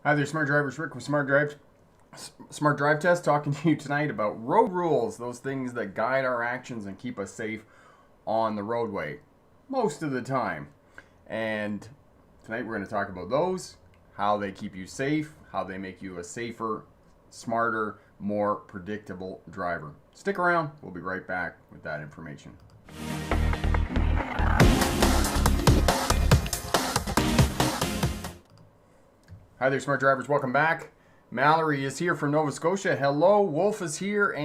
Hi there, Smart Drivers. Rick with Smart Drive Test, talking to you tonight about road rules, those things that guide our actions and keep us safe on the roadway most of the time. And tonight we're going to talk about those, how they keep you safe, how they make you a safer, smarter, more predictable driver. Stick around, we'll be right back with that information. Hi there, Smart Drivers. Welcome back. Mallory is here from Nova Scotia. Hello. Wolf is here,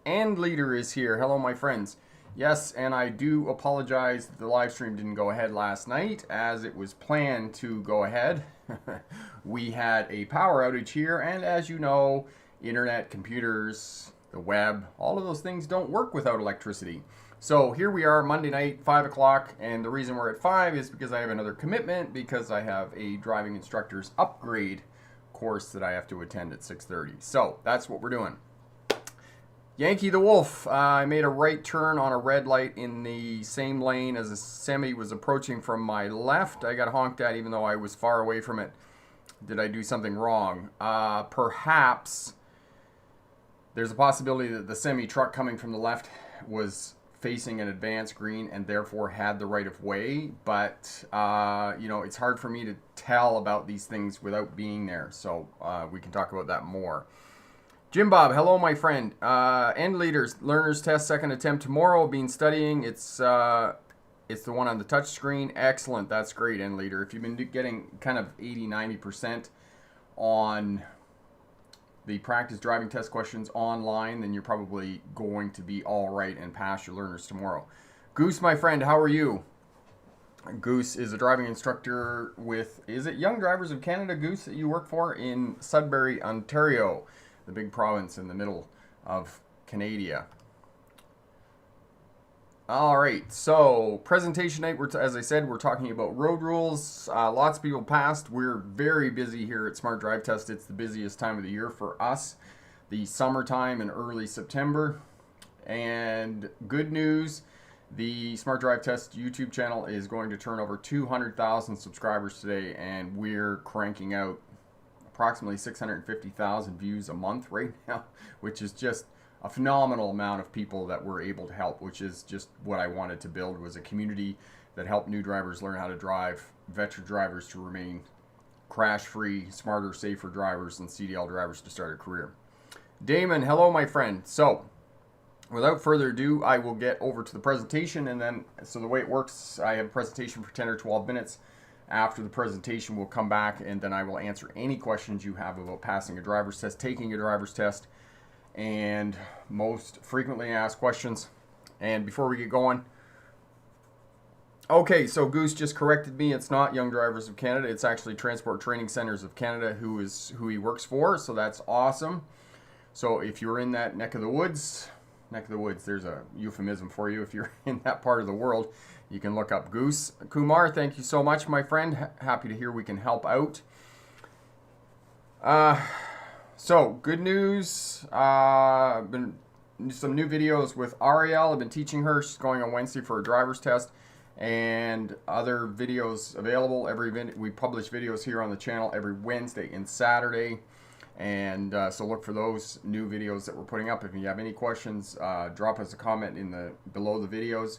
and Leader is here. Hello, my friends. Yes, and I do apologize that the live stream didn't go ahead last night as it was planned to go ahead. We had a power outage here, and as you know, internet, computers, the web, all of those things don't work without electricity. So here we are, Monday night, 5 o'clock, and the reason we're at 5 is because I have another commitment, because I have a driving instructor's upgrade course that I have to attend at 6:30. So that's what we're doing. Yankee the Wolf, I made a right turn on a red light in the same lane as a semi was approaching from my left. I got honked at even though I was far away from it. Did I do something wrong? Perhaps there's a possibility that the semi truck coming from the left was facing an advanced green and therefore had the right of way, but it's hard for me to tell about these things without being there, so we can talk about that more. Jim Bob, hello my friend. End leaders, learners test, second attempt tomorrow. Been studying. It's the one on the touch screen. Excellent, that's great, end leader. If you've been getting kind of 80-90% on the practice driving test questions online, then you're probably going to be all right and pass your learners tomorrow. Goose, my friend, how are you? Goose is a driving instructor with, is it Young Drivers of Canada, Goose, that you work for in Sudbury, Ontario, the big province in the middle of Canada. All right, so presentation night, as I said, we're talking about road rules. Lots of people passed. We're very busy here at Smart Drive Test. It's the busiest time of the year for us, the summertime in early September. And good news, the Smart Drive Test YouTube channel is going to turn over 200,000 subscribers today, and we're cranking out approximately 650,000 views a month right now, which is just a phenomenal amount of people that we're able to help, which is just what I wanted to build, was a community that helped new drivers learn how to drive, veteran drivers to remain crash-free, smarter, safer drivers, and CDL drivers to start a career. Damon, hello, my friend. So, without further ado, I will get over to the presentation, and then, so the way it works, I have a presentation for 10 or 12 minutes. After the presentation, we'll come back, and then I will answer any questions you have about passing a driver's test, taking a driver's test, and most frequently asked questions. And before we get going, okay, so Goose just corrected me. It's not Young Drivers of Canada. It's actually Transport Training Centers of Canada who he works for, so that's awesome. So if you're in that neck of the woods, there's a euphemism for you. If you're in that part of the world, you can look up Goose. Kumar, thank you so much, my friend. Happy to hear we can help out. So, good news, been some new videos with Ariel. I've been teaching her. She's going on Wednesday for a driver's test, and other videos available. We publish videos here on the channel every Wednesday and Saturday, and so look for those new videos that we're putting up. If you have any questions, drop us a comment below the videos.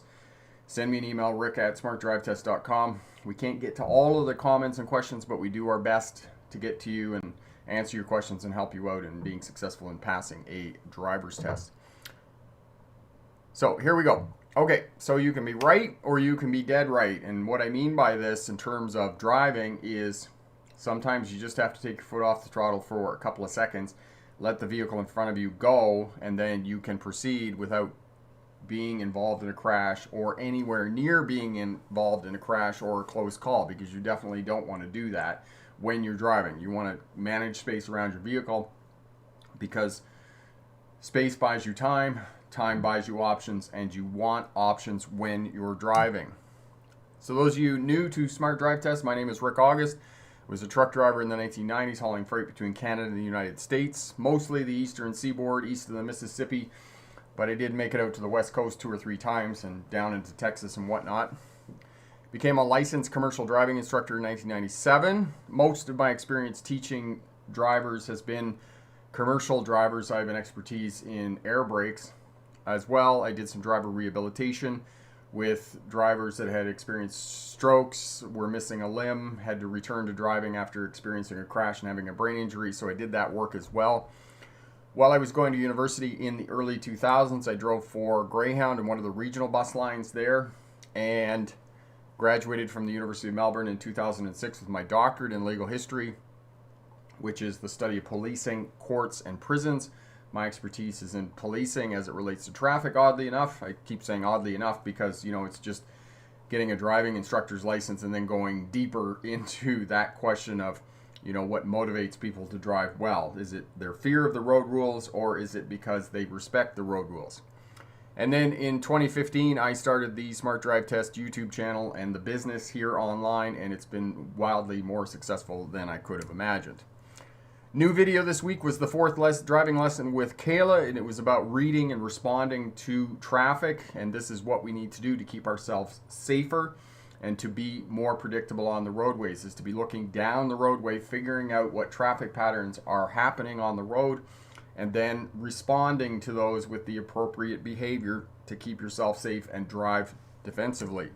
Send me an email, rick@smartdrivetest.com. We can't get to all of the comments and questions, but we do our best to get to you and answer your questions and help you out in being successful in passing a driver's test. So here we go. Okay, so you can be right or you can be dead right. And what I mean by this in terms of driving is sometimes you just have to take your foot off the throttle for a couple of seconds, let the vehicle in front of you go, and then you can proceed without being involved in a crash or anywhere near being involved in a crash or a close call, because you definitely don't want to do that when you're driving. You want to manage space around your vehicle, because space buys you time, time buys you options, and you want options when you're driving. So those of you new to Smart Drive Test, my name is Rick August. I was a truck driver in the 1990s, hauling freight between Canada and the United States, mostly the eastern seaboard, east of the Mississippi, but I did make it out to the West Coast 2 or 3 times and down into Texas and whatnot. Became a licensed commercial driving instructor in 1997. Most of my experience teaching drivers has been commercial drivers. I have an expertise in air brakes as well. I did some driver rehabilitation with drivers that had experienced strokes, were missing a limb, had to return to driving after experiencing a crash and having a brain injury. So I did that work as well. While I was going to university in the early 2000s, I drove for Greyhound and one of the regional bus lines there, and graduated from the University of Melbourne in 2006 with my doctorate in legal history, which is the study of policing, courts, and prisons. My expertise is in policing as it relates to traffic, oddly enough. I keep saying oddly enough because, it's just getting a driving instructor's license and then going deeper into that question of, what motivates people to drive well. Is it their fear of the road rules, or is it because they respect the road rules? And then in 2015, I started the Smart Drive Test YouTube channel and the business here online, and it's been wildly more successful than I could have imagined. New video this week was the fourth driving lesson with Kayla, and it was about reading and responding to traffic, and this is what we need to do to keep ourselves safer and to be more predictable on the roadways, is to be looking down the roadway, figuring out what traffic patterns are happening on the road, and then responding to those with the appropriate behavior to keep yourself safe and drive defensively.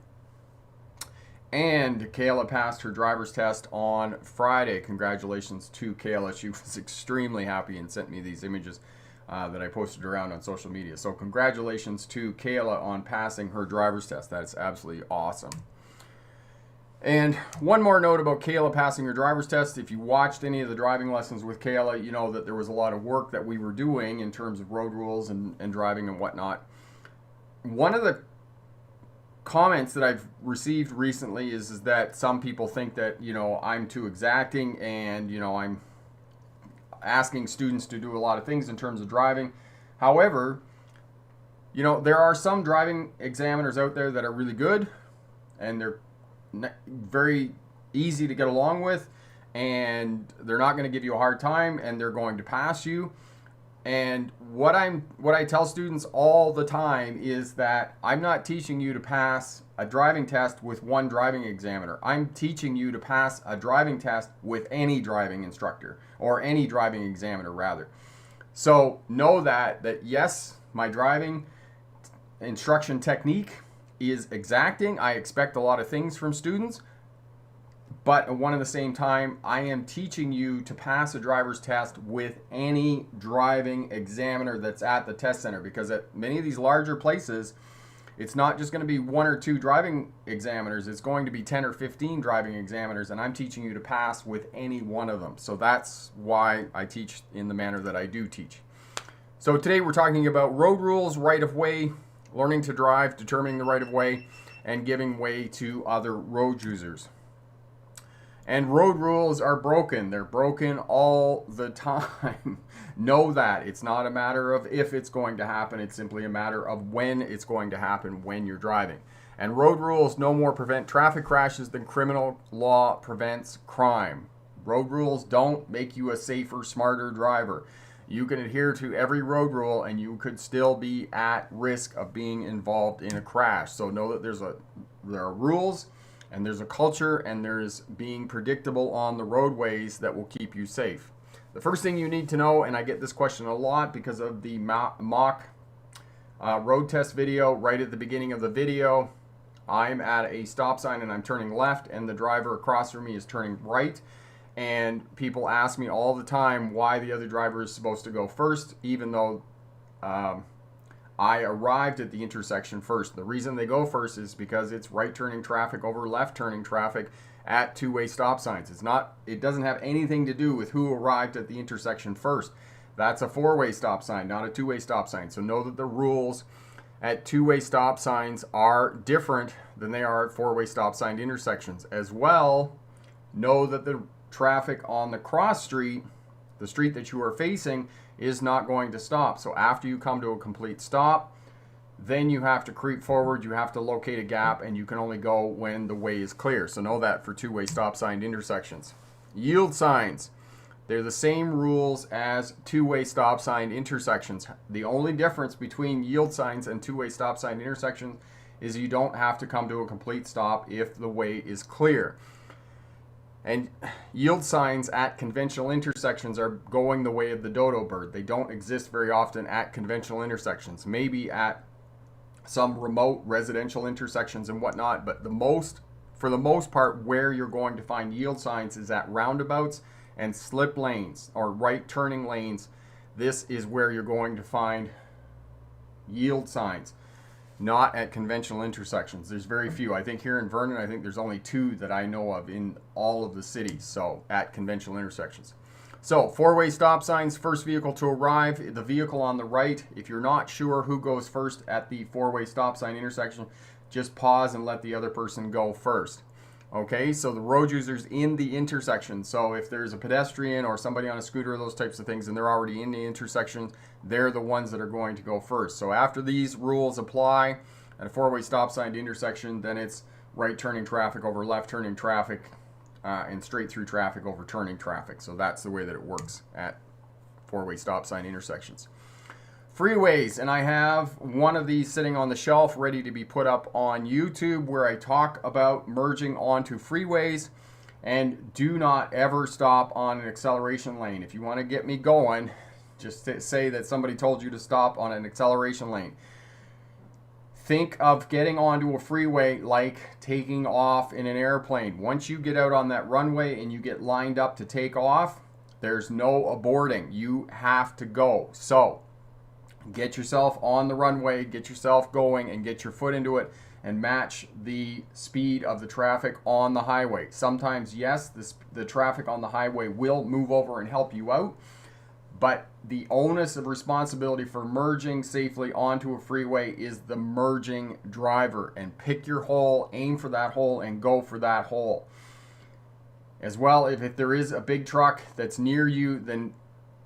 And Kayla passed her driver's test on Friday. Congratulations to Kayla. She was extremely happy and sent me these images that I posted around on social media. So congratulations to Kayla on passing her driver's test. That is absolutely awesome. And one more note about Kayla passing her driver's test. If you watched any of the driving lessons with Kayla, you know that there was a lot of work that we were doing in terms of road rules and driving and whatnot. One of the comments that I've received recently is that some people think that, I'm too exacting and, I'm asking students to do a lot of things in terms of driving. However, there are some driving examiners out there that are really good and they're very easy to get along with, and they're not going to give you a hard time, and they're going to pass you. And what I tell students all the time is that I'm not teaching you to pass a driving test with one driving examiner. I'm teaching you to pass a driving test with any driving instructor, or any driving examiner rather. So know that yes, my driving instruction technique is exacting. I expect a lot of things from students, but at one and the same time, I am teaching you to pass a driver's test with any driving examiner that's at the test center, because at many of these larger places, it's not just going to be one or two driving examiners. It's going to be 10 or 15 driving examiners, and I'm teaching you to pass with any one of them. So that's why I teach in the manner that I do teach. So today we're talking about road rules, right of way, learning to drive, determining the right of way, and giving way to other road users. And road rules are broken. They're broken all the time. Know that. It's not a matter of if it's going to happen. It's simply a matter of when it's going to happen when you're driving. And road rules no more prevent traffic crashes than criminal law prevents crime. Road rules don't make you a safer, smarter driver. You can adhere to every road rule and you could still be at risk of being involved in a crash. So know that there are rules, and there's a culture, and there's being predictable on the roadways that will keep you safe. The first thing you need to know, and I get this question a lot because of the mock road test video, right at the beginning of the video, I'm at a stop sign and I'm turning left, and the driver across from me is turning right. And people ask me all the time why the other driver is supposed to go first, even though I arrived at the intersection first. The reason they go first is because it's right turning traffic over left turning traffic at two-way stop signs. It doesn't have anything to do with who arrived at the intersection first. That's a four-way stop sign, not a two-way stop sign. So know that the rules at two-way stop signs are different than they are at four-way stop sign intersections. As well, know that the traffic on the cross street, the street that you are facing, is not going to stop. So after you come to a complete stop, then you have to creep forward, you have to locate a gap, and you can only go when the way is clear. So know that for two-way stop sign intersections. Yield signs, they're the same rules as two-way stop sign intersections. The only difference between yield signs and two-way stop sign intersections is you don't have to come to a complete stop if the way is clear. And yield signs at conventional intersections are going the way of the dodo bird. They don't exist very often at conventional intersections. Maybe at some remote residential intersections and whatnot, but for the most part, where you're going to find yield signs is at roundabouts and slip lanes or right turning lanes. This is where you're going to find yield signs, not at conventional intersections. There's very few. I think here in Vernon, I think there's only 2 that I know of in all of the cities, so at conventional intersections. So 4-way stop signs, first vehicle to arrive, the vehicle on the right. If you're not sure who goes first at the 4-way stop sign intersection, just pause and let the other person go first. Okay, so the road users in the intersection. So if there's a pedestrian or somebody on a scooter, those types of things, and they're already in the intersection, they're the ones that are going to go first. So after these rules apply at a 4-way stop sign intersection, then it's right turning traffic over left turning traffic, and straight through traffic over turning traffic. So that's the way that it works at 4-way stop sign intersections. Freeways, and I have one of these sitting on the shelf ready to be put up on YouTube, where I talk about merging onto freeways. And do not ever stop on an acceleration lane. If you want to get me going, just say that somebody told you to stop on an acceleration lane. Think of getting onto a freeway like taking off in an airplane. Once you get out on that runway and you get lined up to take off, there's no aborting. You have to go. So get yourself on the runway, get yourself going, and get your foot into it and match the speed of the traffic on the highway. Sometimes, yes, the traffic on the highway will move over and help you out, but the onus of responsibility for merging safely onto a freeway is the merging driver. And pick your hole, aim for that hole, and go for that hole. As well, if there is a big truck that's near you, then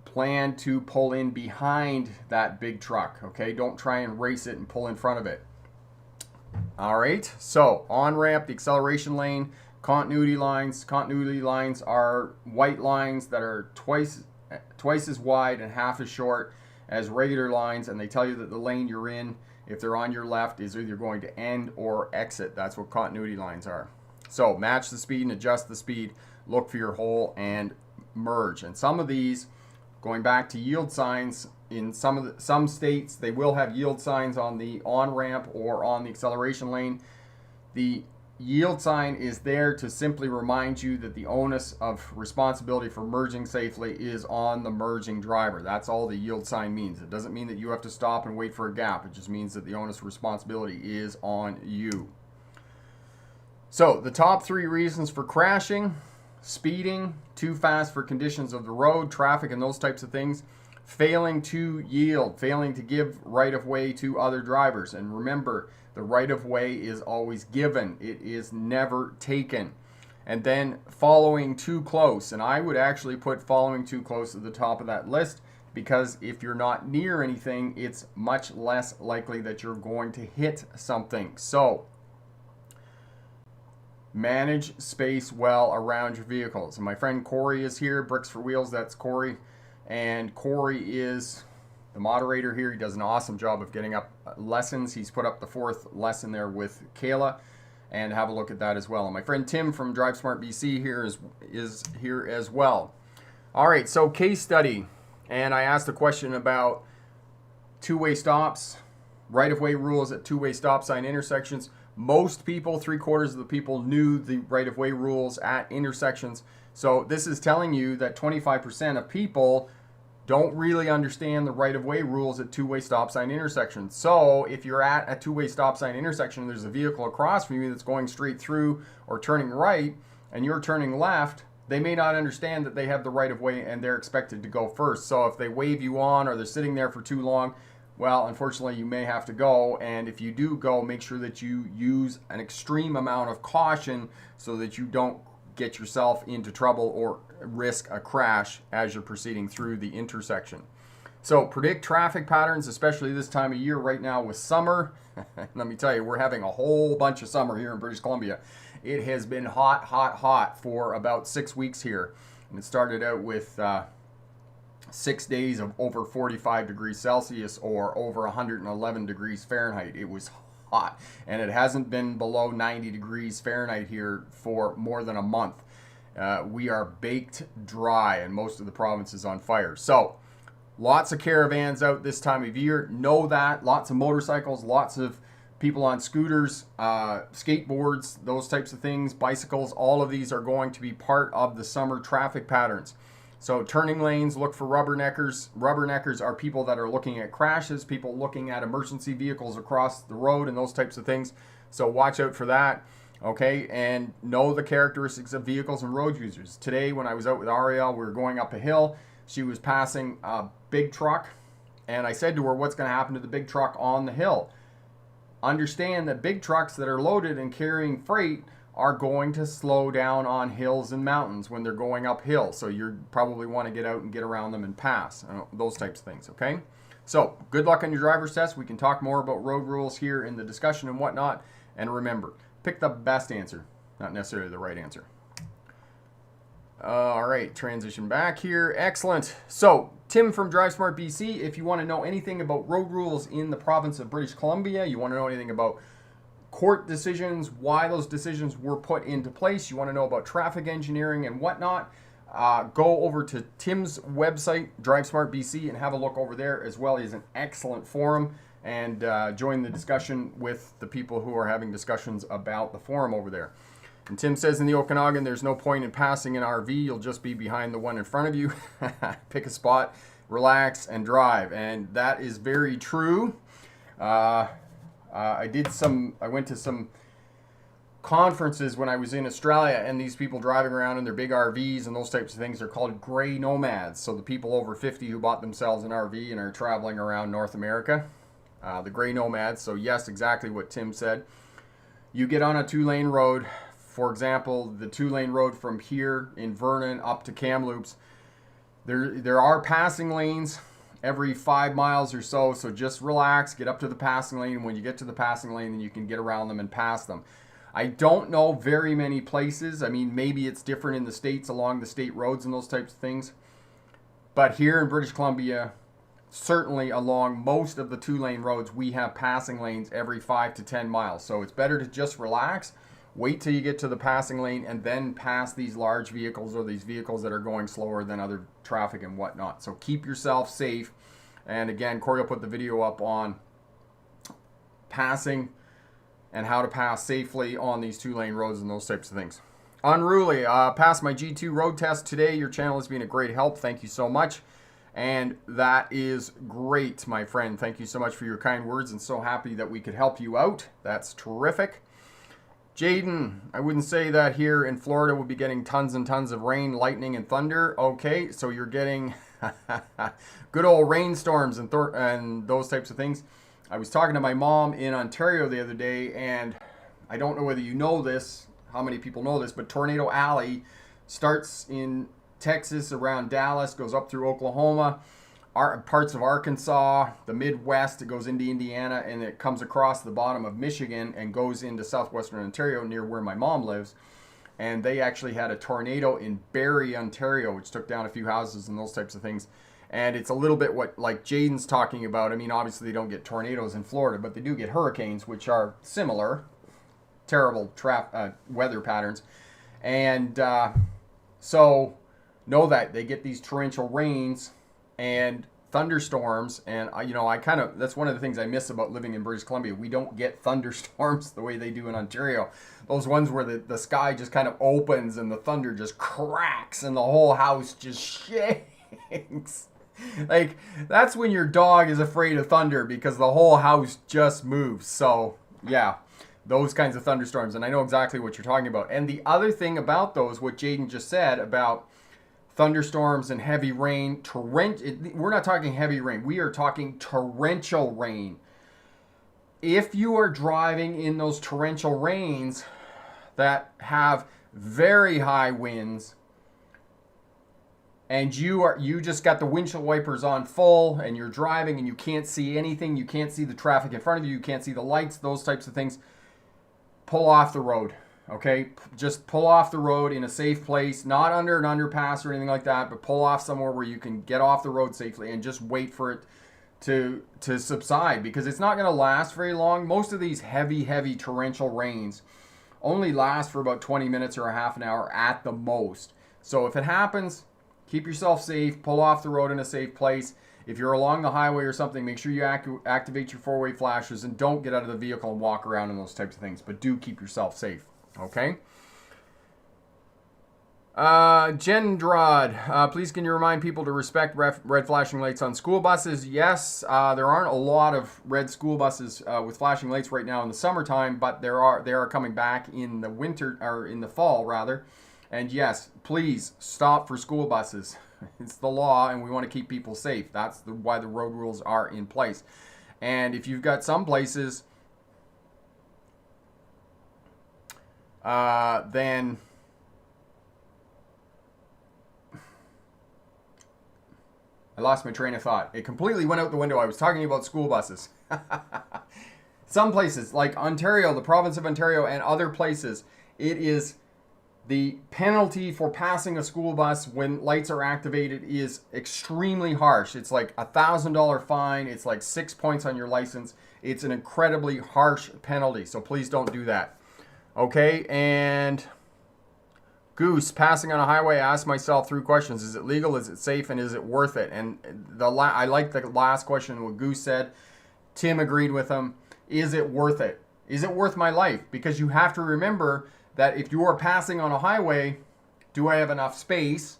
plan to pull in behind that big truck. Okay, don't try and race it and pull in front of it. All right, so on ramp, the acceleration lane, continuity lines. Continuity lines are white lines that are twice as wide and half as short as regular lines, and they tell you that the lane you're in, if they're on your left, is either going to end or exit. That's what continuity lines are. So match the speed and adjust the speed, look for your hole, and merge. And some of these, going back to yield signs, in some states, they will have yield signs on the on-ramp or on the acceleration lane. The yield sign is there to simply remind you that the onus of responsibility for merging safely is on the merging driver. That's all the yield sign means. It doesn't mean that you have to stop and wait for a gap. It just means that the onus of responsibility is on you. So the top 3 reasons for crashing: speeding, too fast for conditions of the road, traffic, and those types of things; failing to yield, failing to give right of way to other drivers. And remember, the right of way is always given. It is never taken. And then following too close. And I would actually put following too close at the top of that list, because if you're not near anything, it's much less likely that you're going to hit something. So manage space well around your vehicles. And my friend Corey is here, Bricks for Wheels, that's Corey. And Corey is the moderator here. He does an awesome job of getting up lessons. He's put up the 4th lesson there with Kayla, and have a look at that as well. And my friend Tim from Drive Smart BC here is here as well. All right, so case study. And I asked a question about two-way stops, right-of-way rules at two-way stop sign intersections. Most people, 3/4 of the people, knew the right-of-way rules at intersections. So this is telling you that 25% of people don't really understand the right-of-way rules at two-way stop sign intersections. So if you're at a two-way stop sign intersection, there's a vehicle across from you that's going straight through or turning right, and you're turning left, they may not understand that they have the right-of-way and they're expected to go first. So if they wave you on or they're sitting there for too long, well, unfortunately, you may have to go. And if you do go, make sure that you use an extreme amount of caution so that you don't get yourself into trouble or risk a crash as you're proceeding through the intersection. So predict traffic patterns, especially this time of year right now with summer. Let me tell you, we're having a whole bunch of summer here in British Columbia. It has been hot, hot, hot for about 6 weeks here. And it started out with 6 days of over 45 degrees Celsius or over 111 degrees Fahrenheit. It was hot, and it hasn't been below 90 degrees Fahrenheit here for more than a month. We are baked dry and most of the province is on fire. So lots of caravans out this time of year. Know that. Lots of motorcycles, lots of people on scooters, skateboards, those types of things, bicycles. All of these are going to be part of the summer traffic patterns. So turning lanes, look for rubberneckers. Rubberneckers are people that are looking at crashes, people looking at emergency vehicles across the road and those types of things. So watch out for that. Okay, and know the characteristics of vehicles and road users. Today when I was out with Ariel, we were going up a hill. She was passing a big truck, and I said to her, what's going to happen to the big truck on the hill? Understand that big trucks that are loaded and carrying freight are going to slow down on hills and mountains when they're going uphill. So you probably want to get out and get around them and pass, those types of things, okay? So good luck on your driver's test. We can talk more about road rules here in the discussion and whatnot. And remember, pick the best answer, not necessarily the right answer. All right, transition back here. Excellent. So, Tim from DriveSmart BC, if you want to know anything about road rules in the province of British Columbia, you want to know anything about court decisions, why those decisions were put into place, you want to know about traffic engineering and whatnot, go over to Tim's website, DriveSmart BC, and have a look over there, as well as an excellent forum, and join the discussion with the people who are having discussions about the forum over there. And Tim says in the Okanagan, there's no point in passing an RV. You'll just be behind the one in front of you. Pick a spot, relax, and drive. And that is very true. I went to some conferences when I was in Australia, and these people driving around in their big RVs and those types of things are called gray nomads. So the people over 50 who bought themselves an RV and are traveling around North America, the gray nomads. So yes, exactly what Tim said. You get on a 2-lane road. For example, the 2-lane road from here in Vernon up to Kamloops, there are passing lanes every 5 miles or so, so just relax, get up to the passing lane, and when you get to the passing lane, then you can get around them and pass them. I don't know very many places. I mean, maybe it's different in the States along the state roads and those types of things, but here in British Columbia, certainly along most of the 2-lane roads, we have passing lanes every 5 to 10 miles, so it's better to just relax. Wait till you get to the passing lane and then pass these large vehicles or these vehicles that are going slower than other traffic and whatnot. So keep yourself safe. And again, Corey will put the video up on passing and how to pass safely on these 2-lane roads and those types of things. Unruly, passed my G2 road test today. Your channel has been a great help. Thank you so much. And that is great, my friend. Thank you so much for your kind words, and so happy that we could help you out. That's terrific. Jaden, I wouldn't say that here in Florida we'll be getting tons and tons of rain, lightning, and thunder. Okay, so you're getting good old rainstorms and those types of things. I was talking to my mom in Ontario the other day, and I don't know whether you know this, how many people know this, but Tornado Alley starts in Texas around Dallas, goes up through Oklahoma, parts of Arkansas, the Midwest. It goes into Indiana, and it comes across the bottom of Michigan and goes into southwestern Ontario near where my mom lives. And they actually had a tornado in Barrie, Ontario, which took down a few houses and those types of things. And it's a little bit what like Jaden's talking about. I mean, obviously they don't get tornadoes in Florida, but they do get hurricanes, which are similar, terrible weather patterns. And so know that they get these torrential rains and thunderstorms, and that's one of the things I miss about living in British Columbia. We don't get thunderstorms the way they do in Ontario. Those ones where the sky just kind of opens and the thunder just cracks and the whole house just shakes. Like, that's when your dog is afraid of thunder, because the whole house just moves. So yeah, those kinds of thunderstorms, and I know exactly what you're talking about. And the other thing about those, what Jaden just said about thunderstorms and heavy rain, we're not talking heavy rain. We are talking torrential rain. If you are driving in those torrential rains that have very high winds, and you just got the windshield wipers on full, and you're driving and you can't see anything, you can't see the traffic in front of you, you can't see the lights, those types of things, pull off the road. Okay, just pull off the road in a safe place, not under an underpass or anything like that, but pull off somewhere where you can get off the road safely and just wait for it to subside, because it's not going to last very long. Most of these heavy torrential rains only last for about 20 minutes or a half an hour at the most. So if it happens, keep yourself safe, pull off the road in a safe place. If you're along the highway or something, make sure you activate your four-way flashers and don't get out of the vehicle and walk around and those types of things. But do keep yourself safe, okay? Gendrad, please can you remind people to respect red flashing lights on school buses? Yes, there aren't a lot of red school buses with flashing lights right now in the summertime, but they are coming back in the winter, or in the fall rather. And yes, please stop for school buses. It's the law, and we want to keep people safe. That's why the road rules are in place. And if you've got some places, then I lost my train of thought. It completely went out the window. I was talking about school buses. Some places, like Ontario, the province of Ontario, and other places, it is the penalty for passing a school bus when lights are activated is extremely harsh. It's like $1,000 fine. It's like 6 points on your license. It's an incredibly harsh penalty. So please don't do that. Okay, and Goose, passing on a highway, I ask myself 3 questions. Is it legal? Is it safe? And is it worth it? And I like the last question, what Goose said. Tim agreed with him. Is it worth it? Is it worth my life? Because you have to remember that if you are passing on a highway, do I have enough space?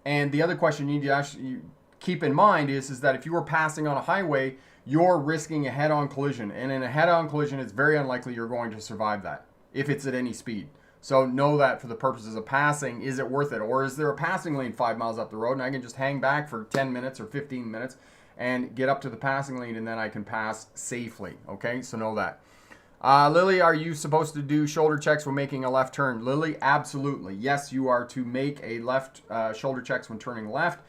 And the other question you need to actually keep in mind is that if you are passing on a highway, you're risking a head-on collision. And in a head-on collision, it's very unlikely you're going to survive that if it's at any speed. So know that for the purposes of passing, is it worth it? Or is there a passing lane 5 miles up the road and I can just hang back for 10 minutes or 15 minutes and get up to the passing lane and then I can pass safely, okay? So know that. Lily, are you supposed to do shoulder checks when making a left turn? Lily, absolutely. Yes, you are to make a left shoulder checks when turning left.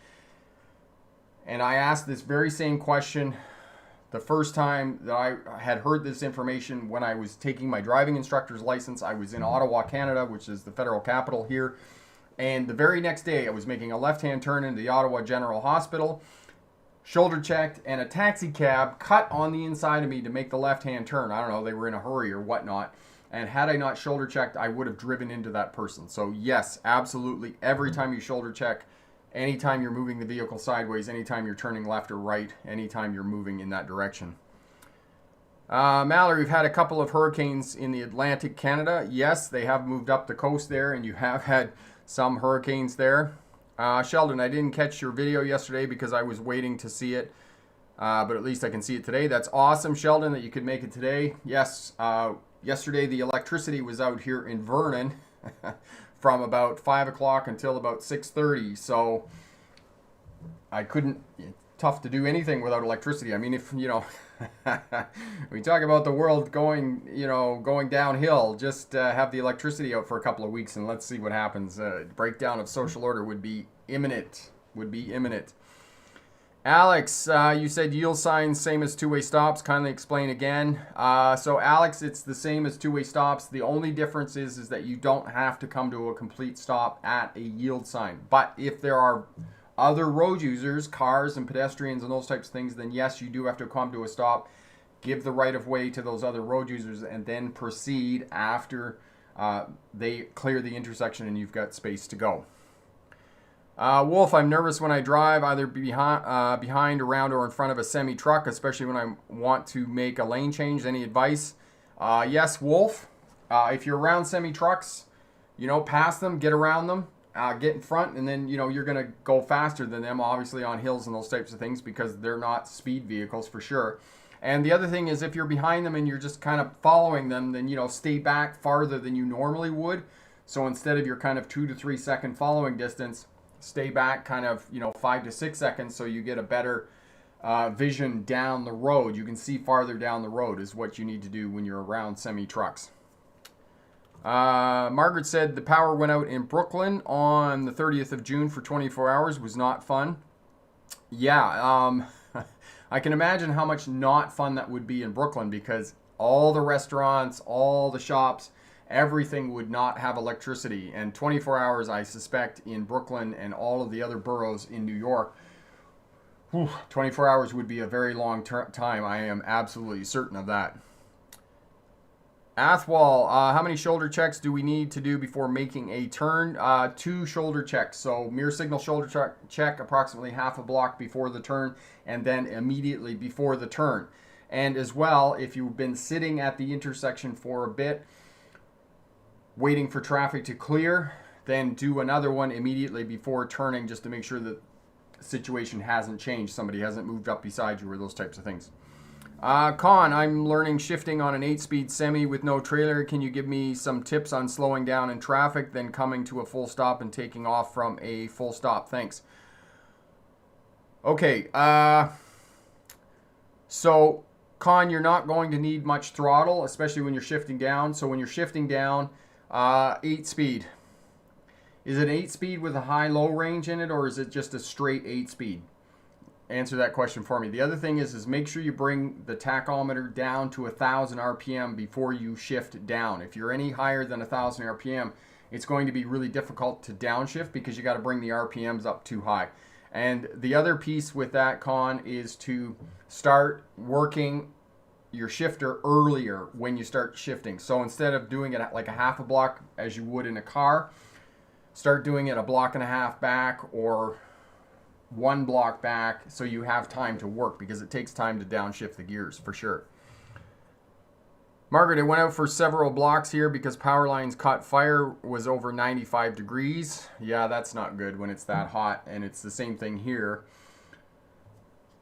And I asked this very same question the first time that I had heard this information when I was taking my driving instructor's license. I was in Ottawa, Canada, which is the federal capital here. And the very next day, I was making a left-hand turn into the Ottawa General Hospital, shoulder checked, and a taxi cab cut on the inside of me to make the left-hand turn. I don't know, they were in a hurry or whatnot. And had I not shoulder checked, I would have driven into that person. So yes, absolutely, every time you shoulder check, anytime you're moving the vehicle sideways, anytime you're turning left or right, anytime you're moving in that direction. Mallory, we've had a couple of hurricanes in the Atlantic Canada. Yes, they have moved up the coast there, and you have had some hurricanes there. Sheldon, I didn't catch your video yesterday because I was waiting to see it, but at least I can see it today. That's awesome, Sheldon, that you could make it today. Yes, yesterday the electricity was out here in Vernon from about 5 o'clock until about 6:30, so I couldn't, tough to do anything without electricity. I mean, if, you know, we talk about the world going, you know, going downhill, just have the electricity out for a couple of weeks and let's see what happens. Breakdown of social order would be imminent, Alex, you said yield signs, same as two-way stops. Kindly explain again. So Alex, it's the same as two-way stops. The only difference is that you don't have to come to a complete stop at a yield sign. But if there are other road users, cars and pedestrians and those types of things, then yes, you do have to come to a stop, give the right of way to those other road users, and then proceed after they clear the intersection and you've got space to go. Wolf, I'm nervous when I drive, either behind, around, or in front of a semi-truck, especially when I want to make a lane change. Any advice? Yes, Wolf. If you're around semi-trucks, you know, pass them, get around them, get in front, and then, you know, you're going to go faster than them, obviously, on hills and those types of things, because they're not speed vehicles for sure. And the other thing is, if you're behind them and you're just kind of following them, then, you know, stay back farther than you normally would. So instead of your kind of 2 to 3 second following distance, stay back kind of, you know, 5 to 6 seconds so you get a better vision down the road. You can see farther down the road is what you need to do when you're around semi-trucks. Margaret said the power went out in Brooklyn on the 30th of June for 24 hours. Was not fun. Yeah, I can imagine how much not fun that would be in Brooklyn, because all the restaurants, all the shops, everything would not have electricity. And 24 hours, I suspect, in Brooklyn and all of the other boroughs in New York, 24 hours would be a very long time. I am absolutely certain of that. Athwal, how many shoulder checks do we need to do before making a turn? 2 shoulder checks. So mirror signal shoulder check approximately half a block before the turn, and then immediately before the turn. And as well, if you've been sitting at the intersection for a bit, waiting for traffic to clear, then do another one immediately before turning, just to make sure that the situation hasn't changed, somebody hasn't moved up beside you, or those types of things. Con, I'm learning shifting on an 8-speed semi with no trailer. Can you give me some tips on slowing down in traffic, then coming to a full stop and taking off from a full stop? Thanks. Okay, so Con, you're not going to need much throttle, especially when you're shifting down. So when you're shifting down, 8-speed. Is it 8-speed with a high-low range in it, or is it just a straight 8-speed? Answer that question for me. The other thing is make sure you bring the tachometer down to 1,000 RPM before you shift down. If you're any higher than 1,000 RPM, it's going to be really difficult to downshift because you got to bring the RPMs up too high. And the other piece with that, Con, is to start working your shifter earlier when you start shifting. So instead of doing it like a half a block as you would in a car, start doing it a block and a half back or 1 block back, so you have time to work, because it takes time to downshift the gears for sure. Margaret, I went out for several blocks here because power lines caught fire, was over 95 degrees. Yeah, that's not good when it's that hot, and it's the same thing here.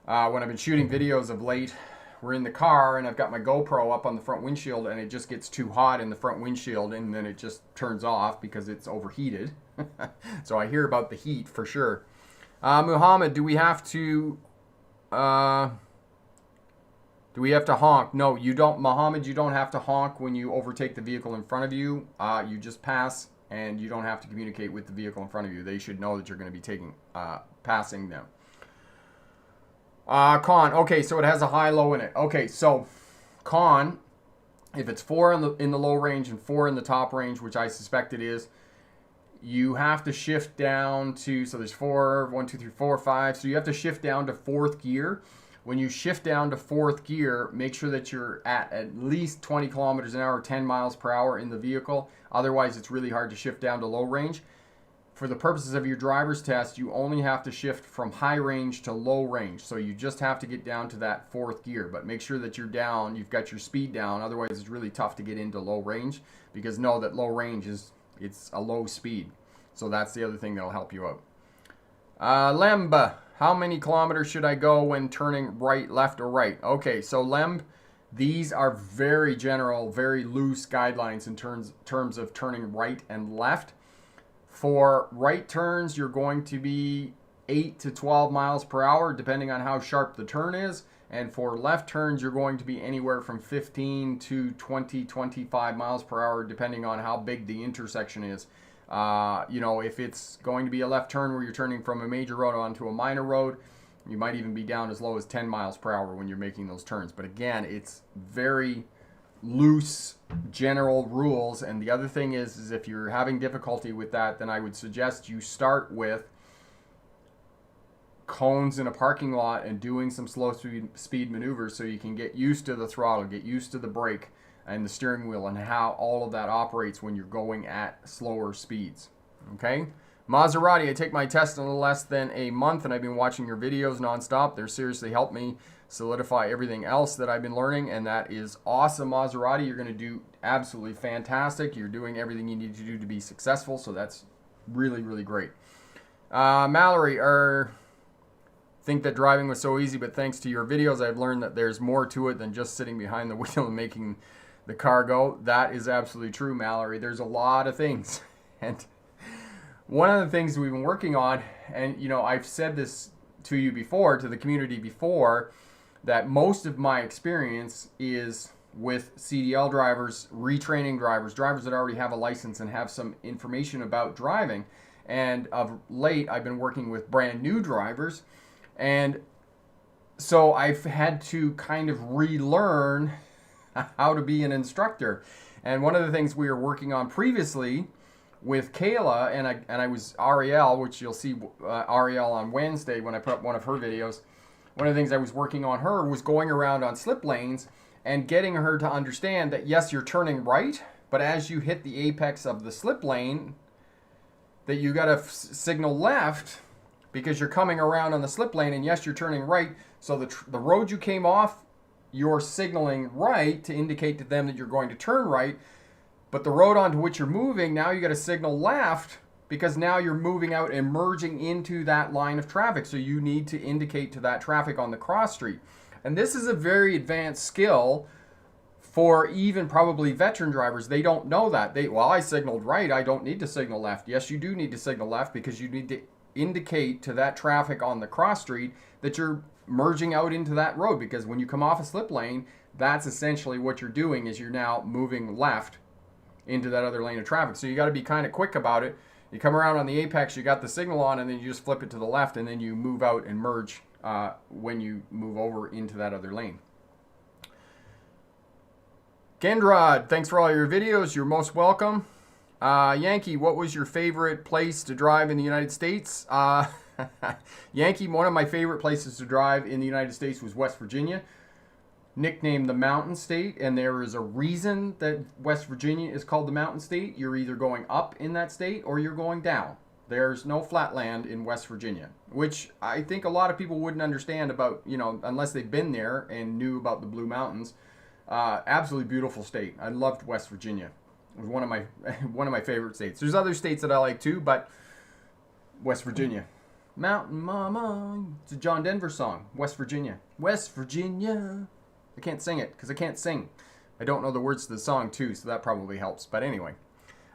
When I've been shooting videos of late, we're in the car and I've got my GoPro up on the front windshield, and it just gets too hot in the front windshield, and then it just turns off because it's overheated. So I hear about the heat for sure. Muhammad, do we have to honk? No, you don't, Muhammad. You don't have to honk when you overtake the vehicle in front of you. You just pass, and you don't have to communicate with the vehicle in front of you. They should know that you're going to be passing them. Con, okay, so it has a high-low in it. Okay, so Con, if it's 4 in the low range and 4 in the top range, which I suspect it is, you have to shift down to, so there's 4, 1, 2, 3, 4, 5. So you have to shift down to 4th gear. When you shift down to 4th gear, make sure that you're at least 20 kilometers an hour, 10 miles per hour in the vehicle. Otherwise, it's really hard to shift down to low range. For the purposes of your driver's test, you only have to shift from high range to low range. So you just have to get down to that 4th gear. But make sure that you're down, you've got your speed down. Otherwise, it's really tough to get into low range, because know that low range it's a low speed. So that's the other thing that'll help you out. Lemb, how many kilometers should I go when turning right, left, or right? Okay, so Lemb, these are very general, very loose guidelines in terms of turning right and left. For right turns, you're going to be 8 to 12 miles per hour, depending on how sharp the turn is. And for left turns, you're going to be anywhere from 15 to 20, 25 miles per hour, depending on how big the intersection is. You know, if it's going to be a left turn where you're turning from a major road onto a minor road, you might even be down as low as 10 miles per hour when you're making those turns. But again, it's very loose general rules. And the other thing is if you're having difficulty with that, then I would suggest you start with cones in a parking lot and doing some slow speed maneuvers so you can get used to the throttle, get used to the brake and the steering wheel and how all of that operates when you're going at slower speeds. Okay? Maserati, I take my test in a little less than a month and I've been watching your videos nonstop. They're seriously helped me solidify everything else that I've been learning, and that is awesome, Maserati. You're going to do absolutely fantastic. You're doing everything you need to do to be successful, so that's really, really great. Mallory, think that driving was so easy, but thanks to your videos, I've learned that there's more to it than just sitting behind the wheel and making the car go. That is absolutely true, Mallory. There's a lot of things. And one of the things we've been working on, and you know, I've said this to you before, to the community before, that most of my experience is with CDL drivers, retraining drivers that already have a license and have some information about driving. And of late, I've been working with brand new drivers. And so I've had to kind of relearn how to be an instructor. And one of the things we were working on previously with Kayla, and I was Ariel, which you'll see Ariel on Wednesday when I put up one of her videos. One of the things I was working on her was going around on slip lanes and getting her to understand that, yes, you're turning right, but as you hit the apex of the slip lane, that you got to signal left because you're coming around on the slip lane, and yes, you're turning right. So the road you came off, you're signaling right to indicate to them that you're going to turn right. But the road onto which you're moving, now you got to signal left because now you're moving out and merging into that line of traffic. So you need to indicate to that traffic on the cross street. And this is a very advanced skill for even probably veteran drivers. They don't know that. Well, I signaled right, I don't need to signal left. Yes, you do need to signal left because you need to indicate to that traffic on the cross street that you're merging out into that road, because when you come off a slip lane, that's essentially what you're doing, is you're now moving left into that other lane of traffic. So you got to be kind of quick about it. You come around on the apex, you got the signal on, and then you just flip it to the left, and then you move out and merge when you move over into that other lane. Gendrad, thanks for all your videos. You're most welcome. Yankee, what was your favorite place to drive in the United States? Yankee, one of my favorite places to drive in the United States was West Virginia, nicknamed the Mountain State, and there is a reason that West Virginia is called the Mountain State. You're either going up in that state or you're going down. There's no flat land in West Virginia, which I think a lot of people wouldn't understand about, unless they've been there and knew about the Blue Mountains. Absolutely beautiful state. I loved West Virginia. It was one of my favorite states. There's other states that I like too, but West Virginia. Mountain Mama. It's a John Denver song. West Virginia. West Virginia. I can't sing it because I can't sing. I don't know the words to the song too, so that probably helps. But anyway.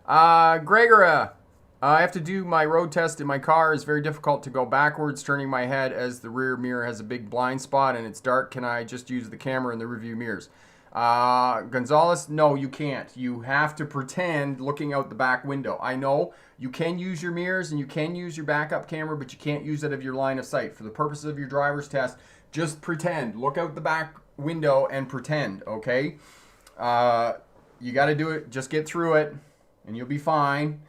Gregor, I have to do my road test in my car. It's very difficult to go backwards, turning my head as the rear mirror has a big blind spot and it's dark. Can I just use the camera in the rearview mirrors? Gonzalez, no, you can't. You have to pretend looking out the back window. I know you can use your mirrors and you can use your backup camera, but you can't use it of your line of sight. For the purposes of your driver's test, just pretend. Look out the back window and pretend, okay? You got to do it. Just get through it and you'll be fine.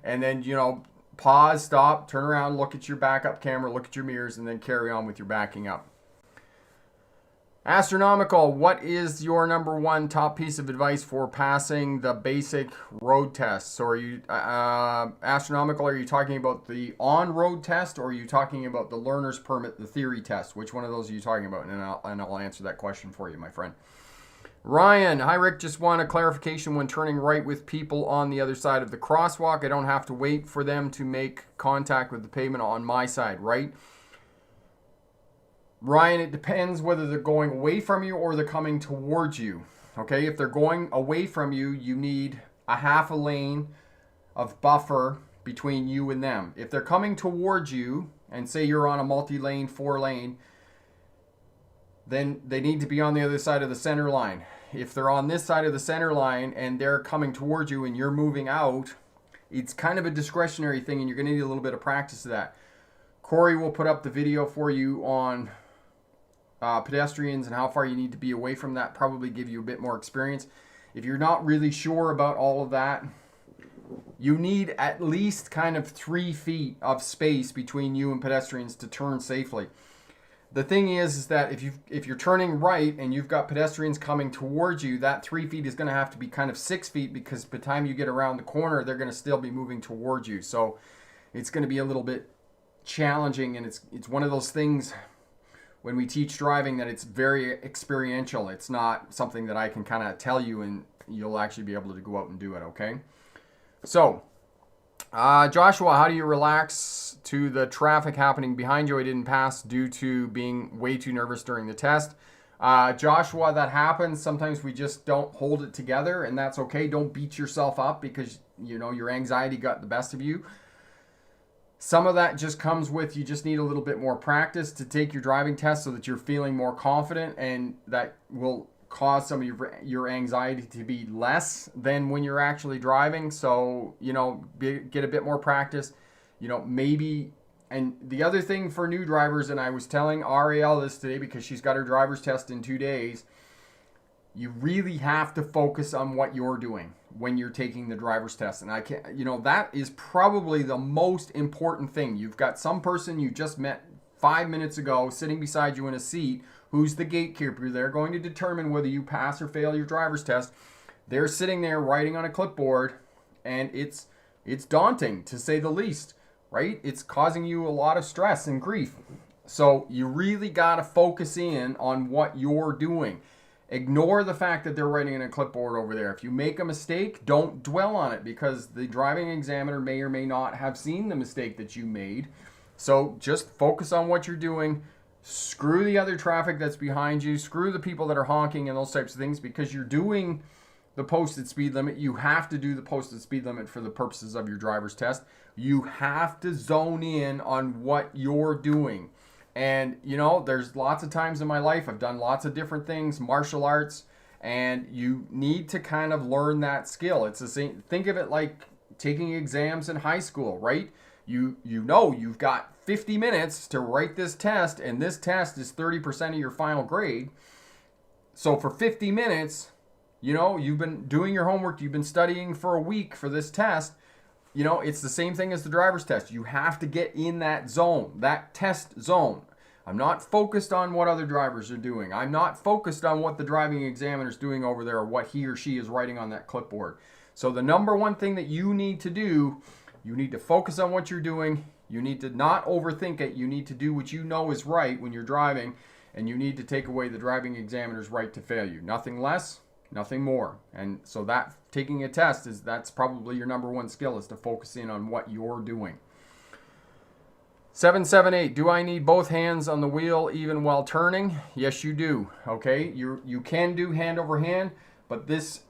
And then, pause, stop, turn around, look at your backup camera, look at your mirrors, and then carry on with your backing up. Astronomical, what is your number one top piece of advice for passing the basic road test? So are you, Astronomical, are you talking about the on-road test, or are you talking about the learner's permit, the theory test? Which one of those are you talking about? And I'll answer that question for you, my friend. Ryan, hi Rick, just want a clarification when turning right with people on the other side of the crosswalk. I don't have to wait for them to make contact with the pavement on my side, right? Ryan, it depends whether they're going away from you or they're coming towards you. Okay, if they're going away from you, you need a half a lane of buffer between you and them. If they're coming towards you, and say you're on a multi-lane, 4-lane, then they need to be on the other side of the center line. If they're on this side of the center line and they're coming towards you and you're moving out, it's kind of a discretionary thing and you're going to need a little bit of practice of that. Corey will put up the video for you on pedestrians and how far you need to be away from that, probably give you a bit more experience. If you're not really sure about all of that, you need at least kind of 3 feet of space between you and pedestrians to turn safely. The thing is that if you're turning right and you've got pedestrians coming towards you, that 3 feet is going to have to be kind of 6 feet, because by the time you get around the corner, they're going to still be moving towards you. So it's going to be a little bit challenging, and it's one of those things when we teach driving that it's very experiential. It's not something that I can kind of tell you and you'll actually be able to go out and do it, okay? So, Joshua, how do you relax to the traffic happening behind you? I didn't pass due to being way too nervous during the test. Joshua, that happens. Sometimes we just don't hold it together, and that's okay. Don't beat yourself up because, your anxiety got the best of you. Some of that just comes with, you just need a little bit more practice to take your driving test so that you're feeling more confident, and that will cause some of your anxiety to be less than when you're actually driving. So, get a bit more practice, maybe. And the other thing for new drivers, and I was telling Ariel this today because she's got her driver's test in 2 days, you really have to focus on what you're doing when you're taking the driver's test. And that is probably the most important thing. You've got some person you just met 5 minutes ago, sitting beside you in a seat, who's the gatekeeper. They're going to determine whether you pass or fail your driver's test. They're sitting there writing on a clipboard, and it's daunting, to say the least, right? It's causing you a lot of stress and grief. So you really got to focus in on what you're doing. Ignore the fact that they're writing in a clipboard over there. If you make a mistake, don't dwell on it, because the driving examiner may or may not have seen the mistake that you made. So just focus on what you're doing. Screw the other traffic that's behind you. Screw the people that are honking and those types of things, because you're doing the posted speed limit. You have to do the posted speed limit for the purposes of your driver's test. You have to zone in on what you're doing. And, you know, there's lots of times in my life I've done lots of different things, martial arts, and you need to kind of learn that skill. It's the same. Think of it like taking exams in high school, right? You know you've got 50 minutes to write this test, and this test is 30% of your final grade. So for 50 minutes, you know, you've been doing your homework, you've been studying for a week for this test. You know, it's the same thing as the driver's test. You have to get in that zone, that test zone. I'm not focused on what other drivers are doing. I'm not focused on what the driving examiner's doing over there or what he or she is writing on that clipboard. So the number one thing that you need to do, you need to focus on what you're doing. You need to not overthink it. You need to do what you know is right when you're driving, and you need to take away the driving examiner's right to fail you. Nothing less, nothing more. And so that taking a test that's probably your number one skill, is to focus in on what you're doing. 778, do I need both hands on the wheel even while turning? Yes, you do. Okay, you can do hand over hand, but this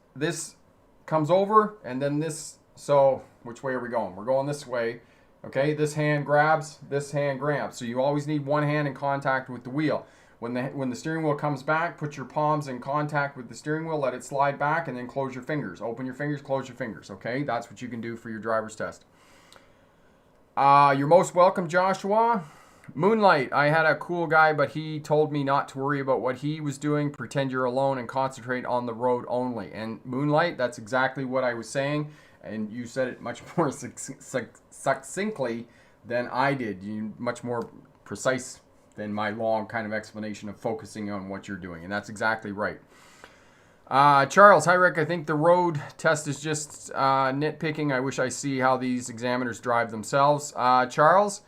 comes over and then this. So which way are we going? We're going this way. Okay, this hand grabs, this hand grabs. So you always need one hand in contact with the wheel. When the steering wheel comes back, put your palms in contact with the steering wheel, let it slide back, and then close your fingers. Open your fingers, close your fingers, okay? That's what you can do for your driver's test. You're most welcome, Joshua. Moonlight, I had a cool guy, but he told me not to worry about what he was doing. Pretend you're alone and concentrate on the road only. And Moonlight, that's exactly what I was saying, and you said it much more succinctly than I did. You much more precise than my long kind of explanation of focusing on what you're doing. And that's exactly right. Charles, hi Rick, I think the road test is just nitpicking. I wish I see how these examiners drive themselves. Charles,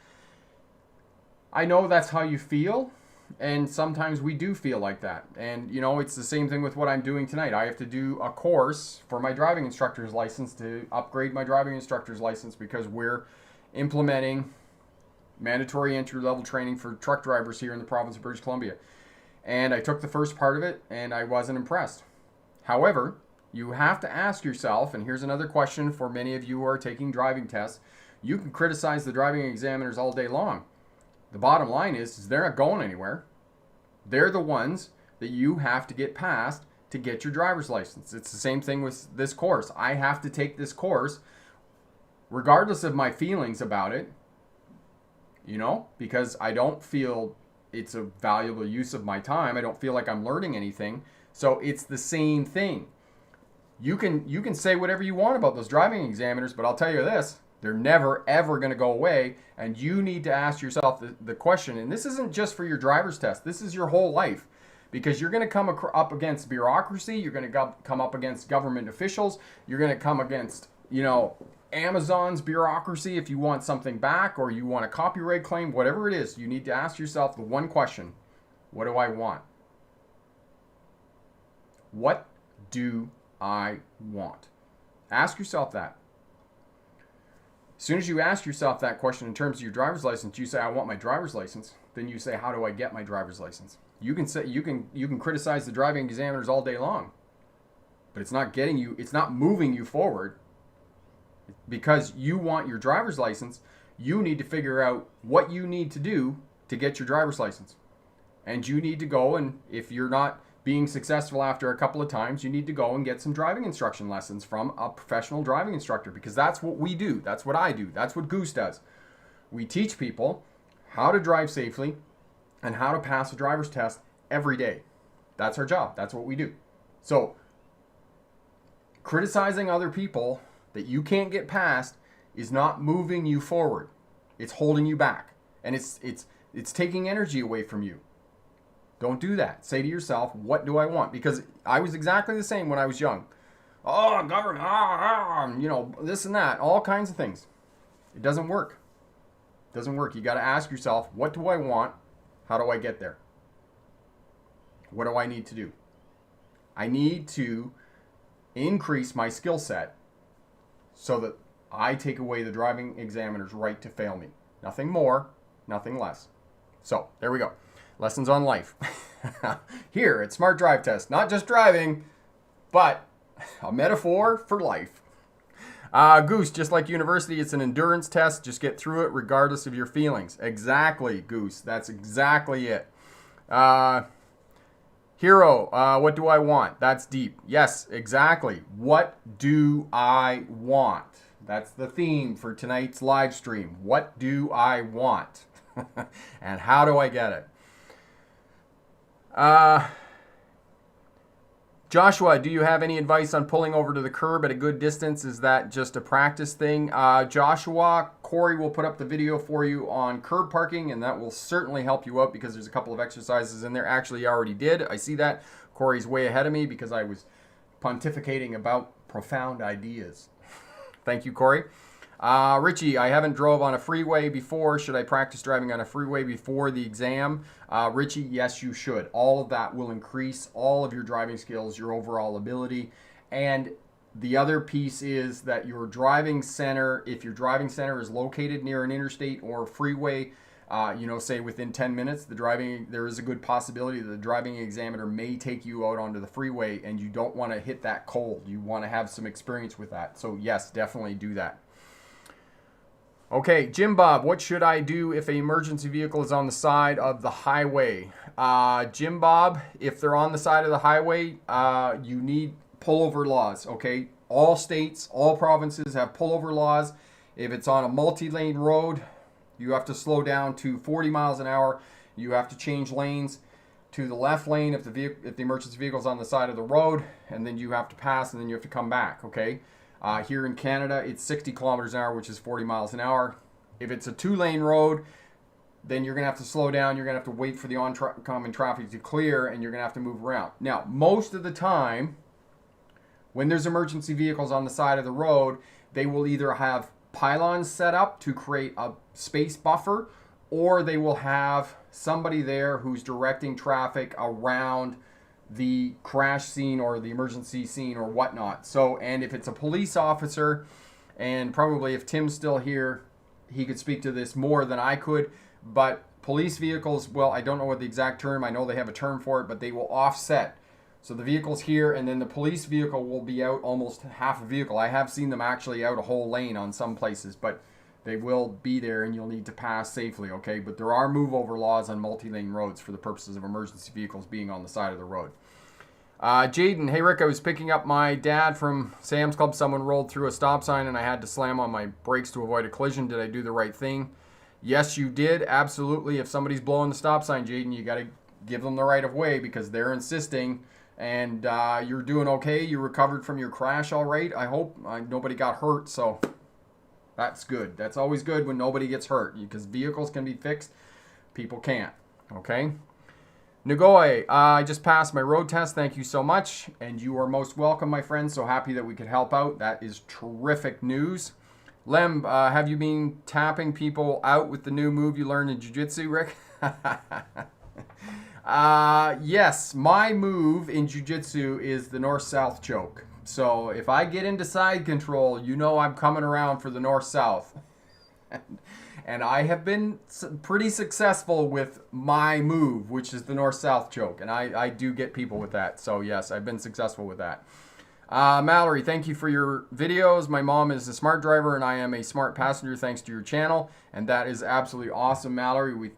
I know that's how you feel, and sometimes we do feel like that. And, you know, it's the same thing with what I'm doing tonight. I have to do a course for my driving instructor's license to upgrade my driving instructor's license, because we're implementing mandatory entry-level training for truck drivers here in the province of British Columbia. And I took the first part of it, and I wasn't impressed. However, you have to ask yourself, and here's another question for many of you who are taking driving tests. You can criticize the driving examiners all day long. The bottom line is they're not going anywhere. They're the ones that you have to get past to get your driver's license. It's the same thing with this course. I have to take this course regardless of my feelings about it, you know, because I don't feel it's a valuable use of my time. I don't feel like I'm learning anything. So it's the same thing. You can say whatever you want about those driving examiners, but I'll tell you this, they're never, ever going to go away. And you need to ask yourself the question, and this isn't just for your driver's test. This is your whole life, because you're going to come up against bureaucracy. You're going to come up against government officials. You're going to come against, you know, Amazon's bureaucracy if you want something back, or you want a copyright claim, whatever it is. You need to ask yourself the one question: what do I want? What do I want? Ask yourself that. As soon as you ask yourself that question in terms of your driver's license, you say, I want my driver's license. Then you say, how do I get my driver's license? You can say, you can criticize the driving examiners all day long, but it's not getting you, it's not moving you forward. Because you want your driver's license, you need to figure out what you need to do to get your driver's license. And you need to go, and if you're not being successful after a couple of times, you need to go and get some driving instruction lessons from a professional driving instructor, because that's what we do. That's what I do. That's what Goose does. We teach people how to drive safely and how to pass a driver's test every day. That's our job. That's what we do. So criticizing other people that you can't get past is not moving you forward. It's holding you back. And it's It's taking energy away from you. Don't do that. Say to yourself, what do I want? Because I was exactly the same when I was young. Oh, government, you know, this and that, all kinds of things. It doesn't work. It doesn't work. You got to ask yourself, what do I want? How do I get there? What do I need to do? I need to increase my skill set so that I take away the driving examiner's right to fail me. Nothing more, nothing less. So, there we go. Lessons on life. Here at Smart Drive Test. Not just driving, but a metaphor for life. Goose, just like university, it's an endurance test. Just get through it regardless of your feelings. Exactly, Goose. That's exactly it. Hero, what do I want? That's deep. Yes, exactly. What do I want? That's the theme for tonight's live stream. What do I want? And how do I get it? Joshua, do you have any advice on pulling over to the curb at a good distance? Is that just a practice thing? Joshua, Corey will put up the video for you on curb parking, and that will certainly help you out because there's a couple of exercises in there. Actually, I already did. I see that. Corey's way ahead of me because I was pontificating about profound ideas. Thank you, Corey. Richie, I haven't drove on a freeway before. Should I practice driving on a freeway before the exam? Richie, yes, you should. All of that will increase all of your driving skills, your overall ability. And the other piece is that your driving center, if your driving center is located near an interstate or freeway, you know, say within 10 minutes, there is a good possibility that the driving examiner may take you out onto the freeway, and you don't want to hit that cold. You want to have some experience with that. So yes, definitely do that. Okay, Jim Bob, what should I do if an emergency vehicle is on the side of the highway? Jim Bob, if they're on the side of the highway, you need pullover laws, okay? All states, all provinces have pullover laws. If it's on a multi-lane road, you have to slow down to 40 miles an hour. You have to change lanes to the left lane if the emergency vehicle is on the side of the road, and then you have to pass, and then you have to come back, okay? Here in Canada, it's 60 kilometers an hour, which is 40 miles an hour. If it's a two-lane road, then you're going to have to slow down. You're going to have to wait for the oncoming traffic to clear, and you're going to have to move around. Now, most of the time, when there's emergency vehicles on the side of the road, they will either have pylons set up to create a space buffer, or they will have somebody there who's directing traffic around the crash scene or the emergency scene or whatnot. So, and if it's a police officer, and probably if Tim's still here, he could speak to this more than I could, but police vehicles, well, I don't know what the exact term, I know they have a term for it, but they will offset. So the vehicle's here, and then the police vehicle will be out almost half a vehicle. I have seen them actually out a whole lane on some places, but they will be there and you'll need to pass safely, okay? But there are move over laws on multi-lane roads for the purposes of emergency vehicles being on the side of the road. Jaden, hey Rick, I was picking up my dad from Sam's Club. Someone rolled through a stop sign and I had to slam on my brakes to avoid a collision. Did I do the right thing? Yes, you did. Absolutely. If somebody's blowing the stop sign, Jaden, you got to give them the right of way because they're insisting, and you're doing okay. You recovered from your crash all right, I hope. Nobody got hurt, so that's good. That's always good when nobody gets hurt because vehicles can be fixed. People can't. Okay? Nagoy, I just passed my road test. Thank you so much. And you are most welcome, my friend. So happy that we could help out. That is terrific news. Lem, have you been tapping people out with the new move you learned in jiu-jitsu, Rick? Yes, my move in jiu-jitsu is the north-south choke. So if I get into side control, you know I'm coming around for the north-south. And I have been pretty successful with my move, which is the north-south choke. And I do get people with that. So yes, I've been successful with that. Mallory, thank you for your videos. My mom is a smart driver and I am a smart passenger thanks to your channel. And that is absolutely awesome, Mallory. We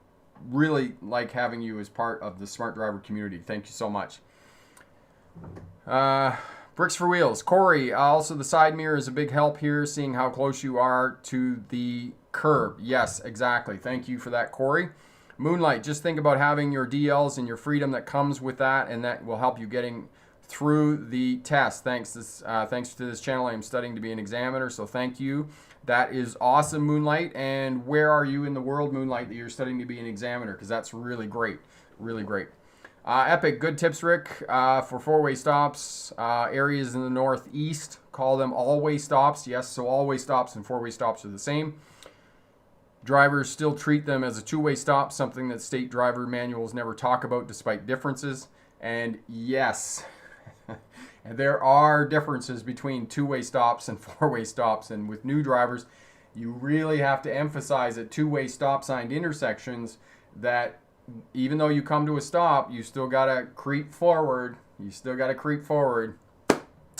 really like having you as part of the smart driver community. Thank you so much. Bricks for Wheels. Corey, also the side mirror is a big help here, seeing how close you are to the curb. Yes, exactly. Thank you for that, Corey. Moonlight, just think about having your DLs and your freedom that comes with that, and that will help you getting through the test. Thanks to this channel, I am studying to be an examiner, so thank you. That is awesome, Moonlight. And where are you in the world, Moonlight, that you're studying to be an examiner? Because that's really great. Really great. Epic, good tips, Rick, for four-way stops. Areas in the northeast, call them all-way stops. Yes, so all-way stops and four-way stops are the same. Drivers still treat them as a two-way stop, something that state driver manuals never talk about despite differences. And yes, there are differences between two-way stops and four-way stops. And with new drivers, you really have to emphasize at two-way stop signed intersections that even though you come to a stop, you still got to creep forward. You still got to creep forward.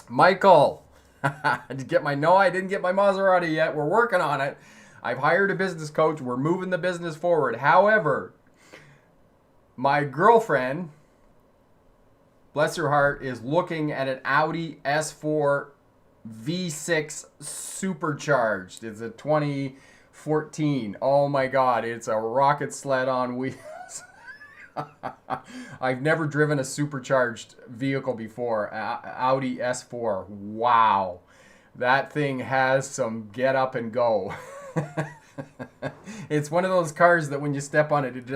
Michael, I didn't get my Maserati yet. We're working on it. I've hired a business coach. We're moving the business forward. However, my girlfriend, bless her heart, is looking at an Audi S4 V6 supercharged. It's a 2014. Oh my God, it's a rocket sled on wheels. I've never driven a supercharged vehicle before. Audi S4. Wow. That thing has some get up and go. It's one of those cars that when you step on it, it's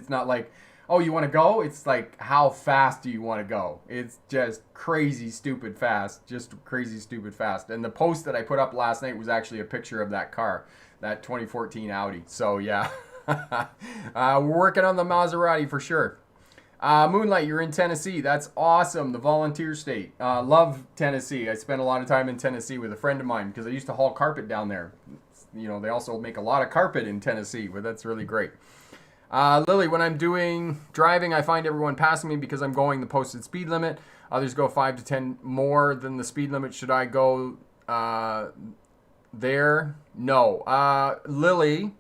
not like, oh, you want to go? It's like, how fast do you want to go? It's just crazy, stupid fast. Just crazy, stupid fast. And the post that I put up last night was actually a picture of that car, that 2014 Audi. So yeah. We're working on the Maserati for sure. Moonlight, you're in Tennessee. That's awesome. The volunteer state. Love Tennessee. I spent a lot of time in Tennessee with a friend of mine because I used to haul carpet down there. You know, they also make a lot of carpet in Tennessee, but that's really great. Lily, when I'm driving, I find everyone passing me because I'm going the posted speed limit. Others go 5 to 10 more than the speed limit. Should I go there? No. Lily,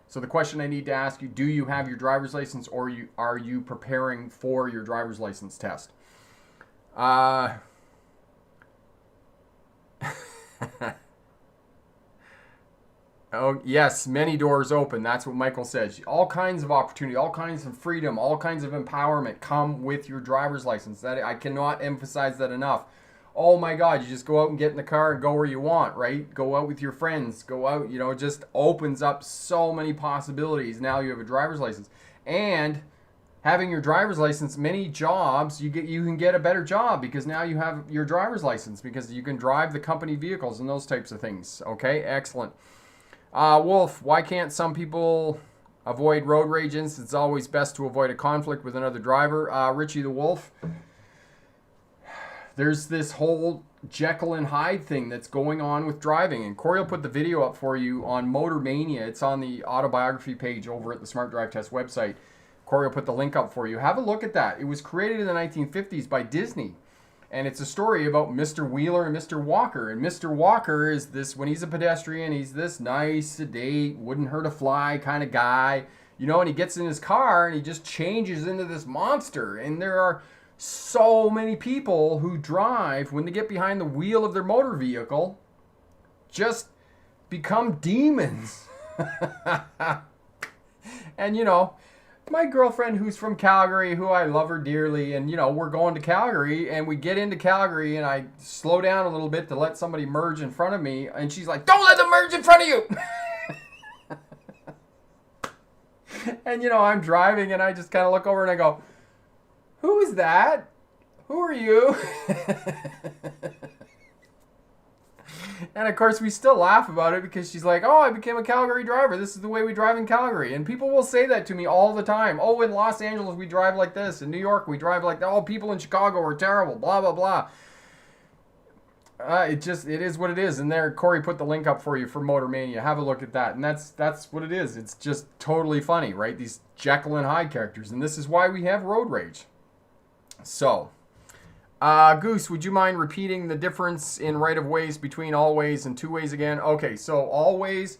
so the question I need to ask you, do you have your driver's license or are you preparing for your driver's license test? Oh, yes, many doors open. That's what Michael says. All kinds of opportunity, all kinds of freedom, all kinds of empowerment come with your driver's license. That I cannot emphasize that enough. Oh my God, you just go out and get in the car and go where you want, right? Go out with your friends, go out, it just opens up so many possibilities. Now you have a driver's license. And having your driver's license, many jobs, you can get a better job because now you have your driver's license because you can drive the company vehicles and those types of things. Okay, excellent. Wolf, why can't some people avoid road rage incidents? It's always best to avoid a conflict with another driver. Richie the Wolf, there's this whole Jekyll and Hyde thing that's going on with driving. And Corey will put the video up for you on Motor Mania. It's on the autobiography page over at the Smart Drive Test website. Corey will put the link up for you. Have a look at that. It was created in the 1950s by Disney. And it's a story about Mr. Wheeler and Mr. Walker. And Mr. Walker is this, when he's a pedestrian, he's this nice, sedate, wouldn't hurt a fly kind of guy. And he gets in his car and he just changes into this monster. And there are so many people who drive, when they get behind the wheel of their motor vehicle, just become demons. And my girlfriend who's from Calgary, who I love her dearly, and we're going to Calgary, and we get into Calgary, and I slow down a little bit to let somebody merge in front of me, and she's like, "Don't let them merge in front of you!" And I'm driving, and I just kind of look over and I go, "Who is that? Who are you?" And of course we still laugh about it because she's like, "Oh, I became a Calgary driver. This is the way we drive in Calgary." And people will say that to me all the time. "Oh, in Los Angeles we drive like this. In New York we drive like that. Oh, people in Chicago are terrible, blah, blah, blah." It is what it is. And there, Corey put the link up for you for Motor Mania. Have a look at that. And that's what it is. It's just totally funny, right? These Jekyll and Hyde characters. And this is why we have road rage. So, Goose, would you mind repeating the difference in right-of-ways between all-ways and two-ways again? Okay, so all-ways,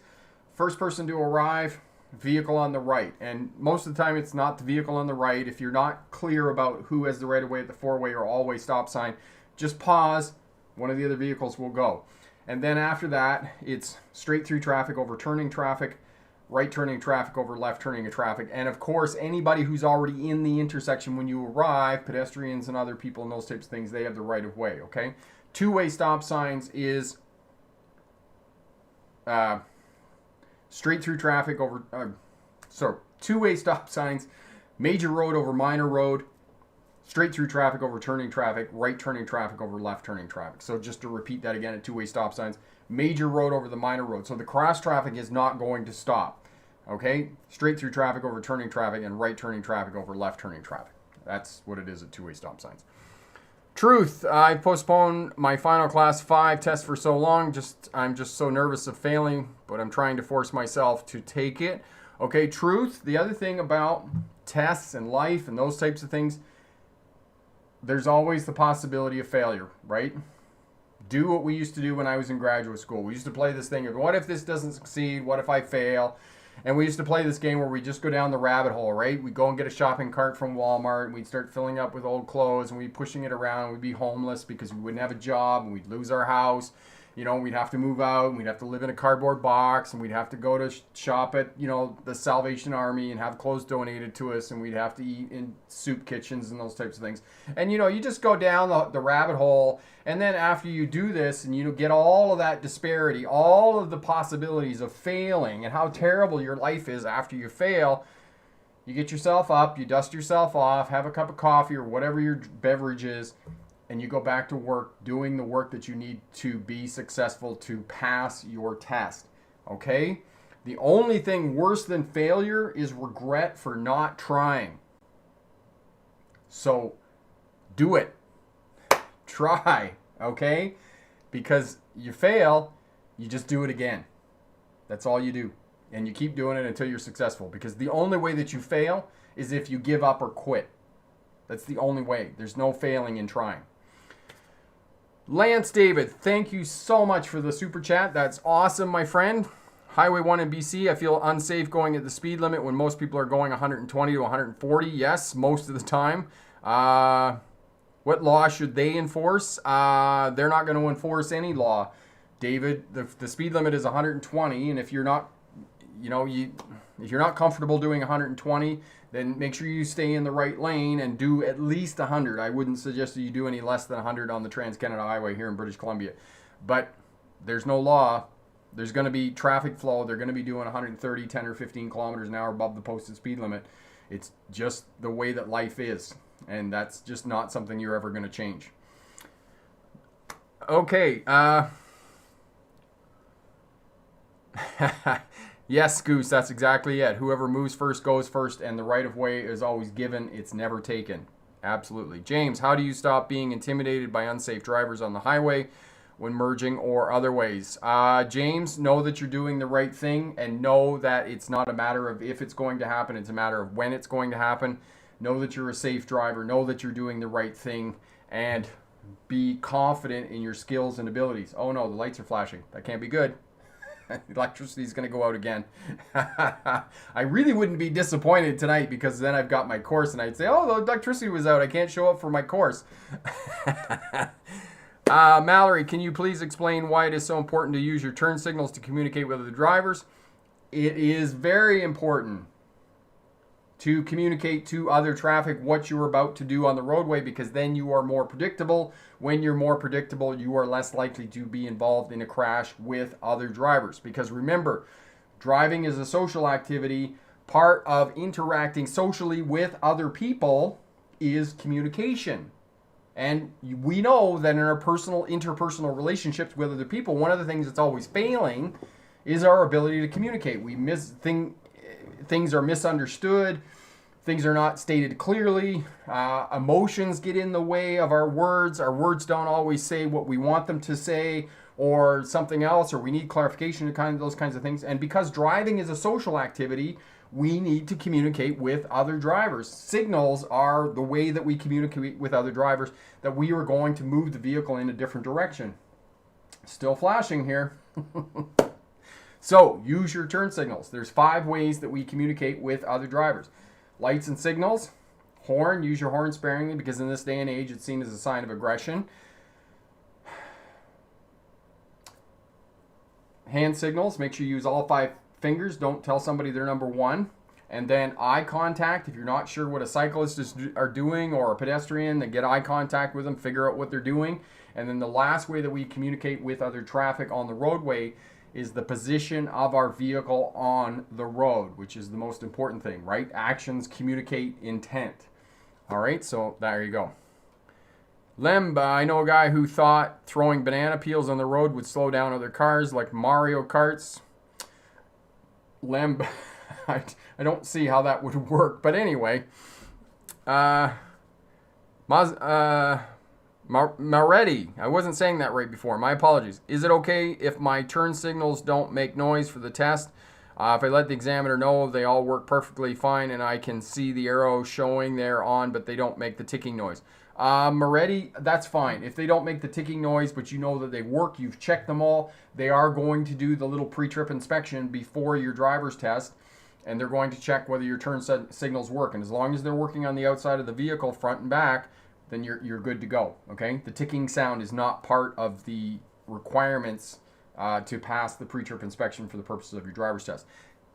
first person to arrive, vehicle on the right. And most of the time it's not the vehicle on the right. If you're not clear about who has the right-of-way at the four-way or all-way stop sign, just pause. One of the other vehicles will go. And then after that, it's straight through traffic, overturning traffic, right turning traffic over left turning traffic. And of course, anybody who's already in the intersection when you arrive, pedestrians and other people and those types of things, they have the right of way, okay? Two-way stop signs is straight through traffic over, two-way stop signs, major road over minor road, straight through traffic over turning traffic, right turning traffic over left turning traffic. So just to repeat that again, at two-way stop signs, major road over the minor road. So the cross traffic is not going to stop. Okay? Straight through traffic over turning traffic and right turning traffic over left turning traffic. That's what it is at two-way stop signs. Truth, I postponed my final class 5 test for so long. I'm just so nervous of failing, but I'm trying to force myself to take it. Okay, truth, the other thing about tests and life and those types of things, there's always the possibility of failure, right? Do what we used to do when I was in graduate school. We used to play this thing of, what if this doesn't succeed? What if I fail? And we used to play this game where we just go down the rabbit hole, right? We'd go and get a shopping cart from Walmart, and we'd start filling up with old clothes, and we'd be pushing it around. We'd be homeless because we wouldn't have a job, and we'd lose our house. You know, we'd have to move out, and we'd have to live in a cardboard box, and we'd have to go to shop at, you know, the Salvation Army and have clothes donated to us, and we'd have to eat in soup kitchens and those types of things. And, you know, you just go down the rabbit hole, and then after you do this and you get all of that disparity, all of the possibilities of failing and how terrible your life is after you fail, you get yourself up, you dust yourself off, have a cup of coffee or whatever your beverage is, and you go back to work doing the work that you need to be successful to pass your test. Okay? The only thing worse than failure is regret for not trying. So do it. Try. Okay? Because you fail, you just do it again. That's all you do. And you keep doing it until you're successful. Because the only way that you fail is if you give up or quit. That's the only way. There's no failing in trying. Lance David, thank you so much for the super chat. That's awesome, my friend. Highway 1 in BC, I feel unsafe going at the speed limit when most people are going 120 to 140. Yes, most of the time. What law should they enforce? They're not going to enforce any law, David. The speed limit is 120, and if you're not, if you're not comfortable doing 120, then make sure you stay in the right lane and do at least 100. I wouldn't suggest that you do any less than 100 on the Trans-Canada Highway here in British Columbia. But there's no law. There's going to be traffic flow. They're going to be doing 130, 10 or 15 kilometers an hour above the posted speed limit. It's just the way that life is. And that's just not something you're ever going to change. Okay. Yes, Goose, that's exactly it. Whoever moves first goes first, and the right of way is always given. It's never taken. Absolutely. James, how do you stop being intimidated by unsafe drivers on the highway when merging or other ways? James, know that you're doing the right thing, and know that it's not a matter of if it's going to happen. It's a matter of when it's going to happen. Know that you're a safe driver. Know that you're doing the right thing, and be confident in your skills and abilities. Oh no, the lights are flashing. That can't be good. Electricity is going to go out again. I really wouldn't be disappointed tonight, because then I've got my course and I'd say, oh, the electricity was out. I can't show up for my course. Mallory, can you please explain why it is so important to use your turn signals to communicate with other drivers? It is very important to communicate to other traffic what you're about to do on the roadway, because then you are more predictable. When you're more predictable, you are less likely to be involved in a crash with other drivers. Because remember, driving is a social activity. Part of interacting socially with other people is communication. And we know that in our interpersonal relationships with other people, one of the things that's always failing is our ability to communicate. Things are misunderstood. Things are not stated clearly. Emotions get in the way of our words. Our words don't always say what we want them to say, or something else, or we need clarification to those kinds of things. And because driving is a social activity, we need to communicate with other drivers. Signals are the way that we communicate with other drivers that we are going to move the vehicle in a different direction. Still flashing here. So use your turn signals. There's 5 ways that we communicate with other drivers. Lights and signals. Horn, use your horn sparingly, because in this day and age it's seen as a sign of aggression. Hand signals, make sure you use all 5 fingers. Don't tell somebody they're number 1. And then eye contact. If you're not sure what a cyclist are doing, or a pedestrian, then get eye contact with them, figure out what they're doing. And then the last way that we communicate with other traffic on the roadway is the position of our vehicle on the road, which is the most important thing, right? Actions communicate intent. All right, so there you go. Lemba, I know a guy who thought throwing banana peels on the road would slow down other cars like Mario Karts. Lemba, I don't see how that would work. But anyway, Maretti, I wasn't saying that right before. My apologies. Is it okay if my turn signals don't make noise for the test? If I let the examiner know they all work perfectly fine and I can see the arrow showing they're on, but they don't make the ticking noise. Moretti, that's fine. If they don't make the ticking noise, but you know that they work, you've checked them all, they are going to do the little pre-trip inspection before your driver's test, and they're going to check whether your turn signals work. And as long as they're working on the outside of the vehicle, front and back, then you're good to go, okay? The ticking sound is not part of the requirements to pass the pre-trip inspection for the purposes of your driver's test.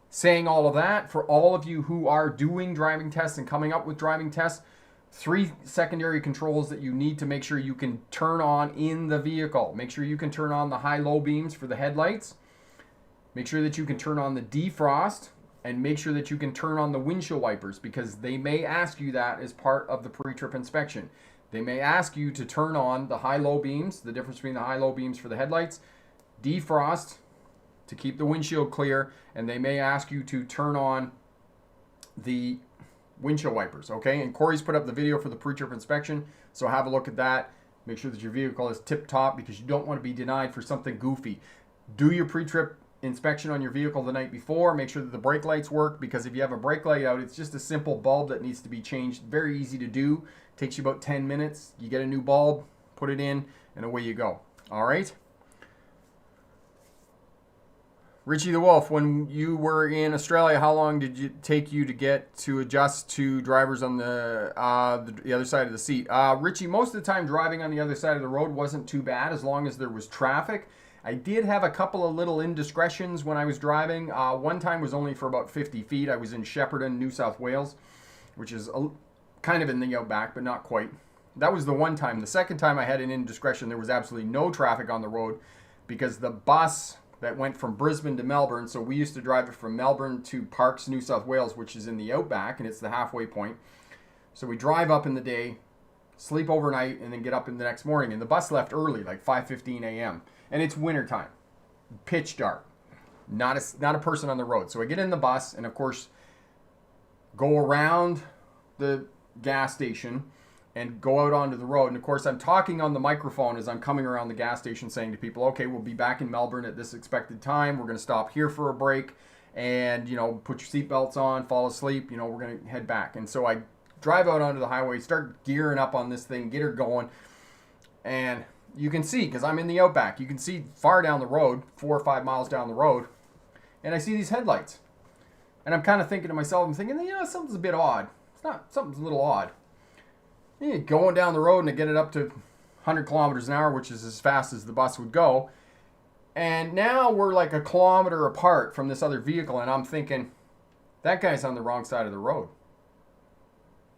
Saying all of that, for all of you who are doing driving tests and coming up with driving tests, 3 secondary controls that you need to make sure you can turn on in the vehicle. Make sure you can turn on the high-low beams for the headlights. Make sure that you can turn on the defrost, and make sure that you can turn on the windshield wipers, because they may ask you that as part of the pre-trip inspection. They may ask you to turn on the high-low beams, the difference between the high-low beams for the headlights, defrost to keep the windshield clear, and they may ask you to turn on the windshield wipers, okay? And Corey's put up the video for the pre-trip inspection, so have a look at that. Make sure that your vehicle is tip-top, because you don't want to be denied for something goofy. Do your pre-trip inspection on your vehicle the night before. Make sure that the brake lights work, because if you have a brake light out, it's just a simple bulb that needs to be changed. Very easy to do. Takes you about 10 minutes. You get a new bulb, put it in, and away you go. All right? Richie the Wolf, when you were in Australia, how long did it take you to get to adjust to drivers on the other side of the seat? Richie, most of the time driving on the other side of the road wasn't too bad, as long as there was traffic. I did have a couple of little indiscretions when I was driving. One time was only for about 50 feet. I was in Shepparton, New South Wales, which is kind of in the outback, but not quite. That was the one time. The second time I had an indiscretion, there was absolutely no traffic on the road, because the bus that went from Brisbane to Melbourne, so we used to drive it from Melbourne to Parkes, New South Wales, which is in the outback, and it's the halfway point. So we drive up in the day, sleep overnight, and then get up in the next morning. And the bus left early, like 5:15 a.m. And it's wintertime, pitch dark, not a person on the road. So I get in the bus, and of course, go around the gas station and go out onto the road. And of course, I'm talking on the microphone as I'm coming around the gas station, saying to people, okay, we'll be back in Melbourne at this expected time. We're going to stop here for a break, and, put your seatbelts on, fall asleep. We're going to head back. And so I drive out onto the highway, start gearing up on this thing, get her going. And you can see, because I'm in the outback, you can see far down the road, 4 or 5 miles down the road, and I see these headlights. And I'm kind of thinking to myself, I'm thinking, something's a bit odd. Something's a little odd. Going down the road, and I get it up to 100 kilometers an hour, which is as fast as the bus would go. And now we're like a kilometer apart from this other vehicle, and I'm thinking, that guy's on the wrong side of the road.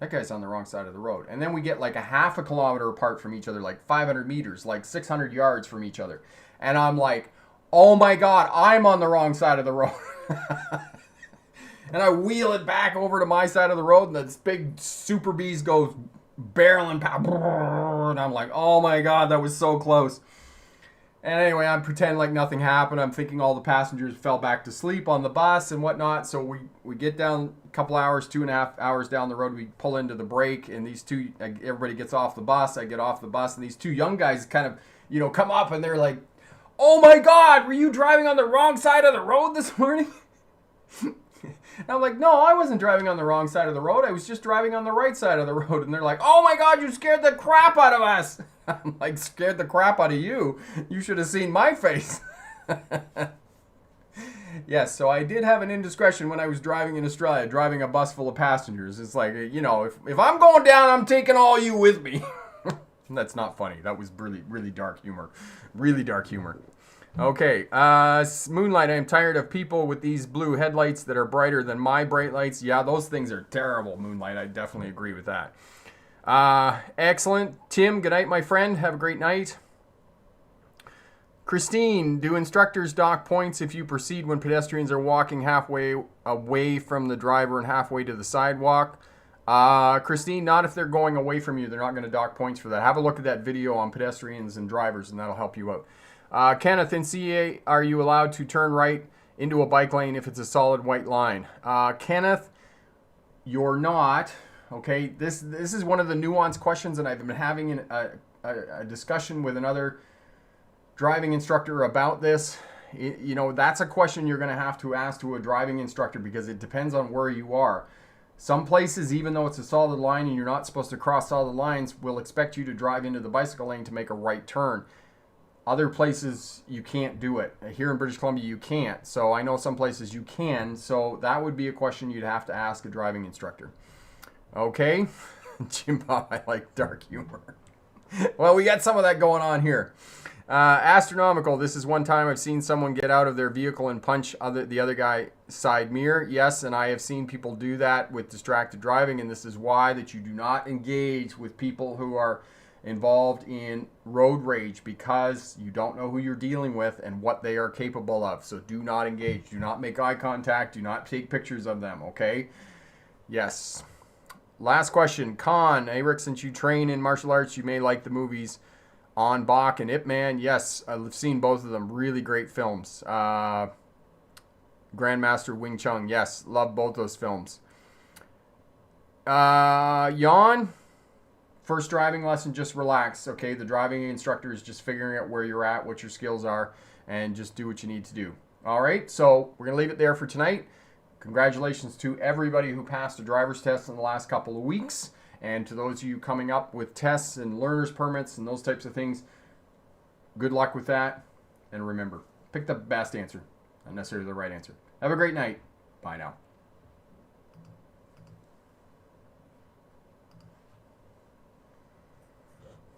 That guy's on the wrong side of the road. And then we get like a half a kilometer apart from each other, like 500 meters, like 600 yards from each other. And I'm like, oh my God, I'm on the wrong side of the road. And I wheel it back over to my side of the road, and this big Super Beast goes barreling past, and I'm like, oh my God, that was so close. And anyway, I'm pretending like nothing happened. I'm thinking all the passengers fell back to sleep on the bus and whatnot. So we get down a couple hours, 2.5 hours down the road. We pull into the break, and everybody gets off the bus. I get off the bus, and these two young guys kind of, come up, and they're like, oh my God, were you driving on the wrong side of the road this morning? And I'm like, no, I wasn't driving on the wrong side of the road. I was just driving on the right side of the road. And they're like, oh my God, you scared the crap out of us. I'm like, scared the crap out of you? You should have seen my face. Yes, so I did have an indiscretion when I was driving in Australia, driving a bus full of passengers. It's like, if I'm going down, I'm taking all you with me. That's not funny. That was really, really dark humor. Really dark humor. Okay, Moonlight, I'm tired of people with these blue headlights that are brighter than my bright lights. Yeah, those things are terrible, Moonlight. I definitely agree with that. Excellent. Tim, good night, my friend. Have a great night. Christine, do instructors dock points if you proceed when pedestrians are walking halfway away from the driver and halfway to the sidewalk? Christine, not if they're going away from you. They're not going to dock points for that. Have a look at that video on pedestrians and drivers, and that'll help you out. Kenneth, in CA, are you allowed to turn right into a bike lane if it's a solid white line? Kenneth, you're not. Okay, this is one of the nuanced questions, and I've been having a discussion with another driving instructor about this. You know, that's a question you're going to have to ask to a driving instructor because it depends on where you are. Some places, even though it's a solid line and you're not supposed to cross solid lines, will expect you to drive into the bicycle lane to make a right turn. Other places, you can't do it. Here in British Columbia, you can't. So I know some places you can. So that would be a question you'd have to ask a driving instructor. Okay? Jim Bob, I like dark humor. Well, we got some of that going on here. Astronomical. This is one time I've seen someone get out of their vehicle and punch the other guy's side mirror. Yes, and I have seen people do that with distracted driving, and this is why that you do not engage with people who are involved in road rage because you don't know who you're dealing with and what they are capable of. So do not engage. Do not make eye contact. Do not take pictures of them, okay? Yes. Last question. Con, Rick, since you train in martial arts, you may like the movies On Bach and Ip Man. Yes, I've seen both of them. Really great films. Grandmaster Wing Chun. Yes, love both those films. Yawn. First driving lesson, just relax. Okay, the driving instructor is just figuring out where you're at, what your skills are, and just do what you need to do. All right, so we're going to leave it there for tonight. Congratulations to everybody who passed a driver's test in the last couple of weeks. And to those of you coming up with tests and learner's permits and those types of things, good luck with that. And remember, pick the best answer, not necessarily the right answer. Have a great night. Bye now.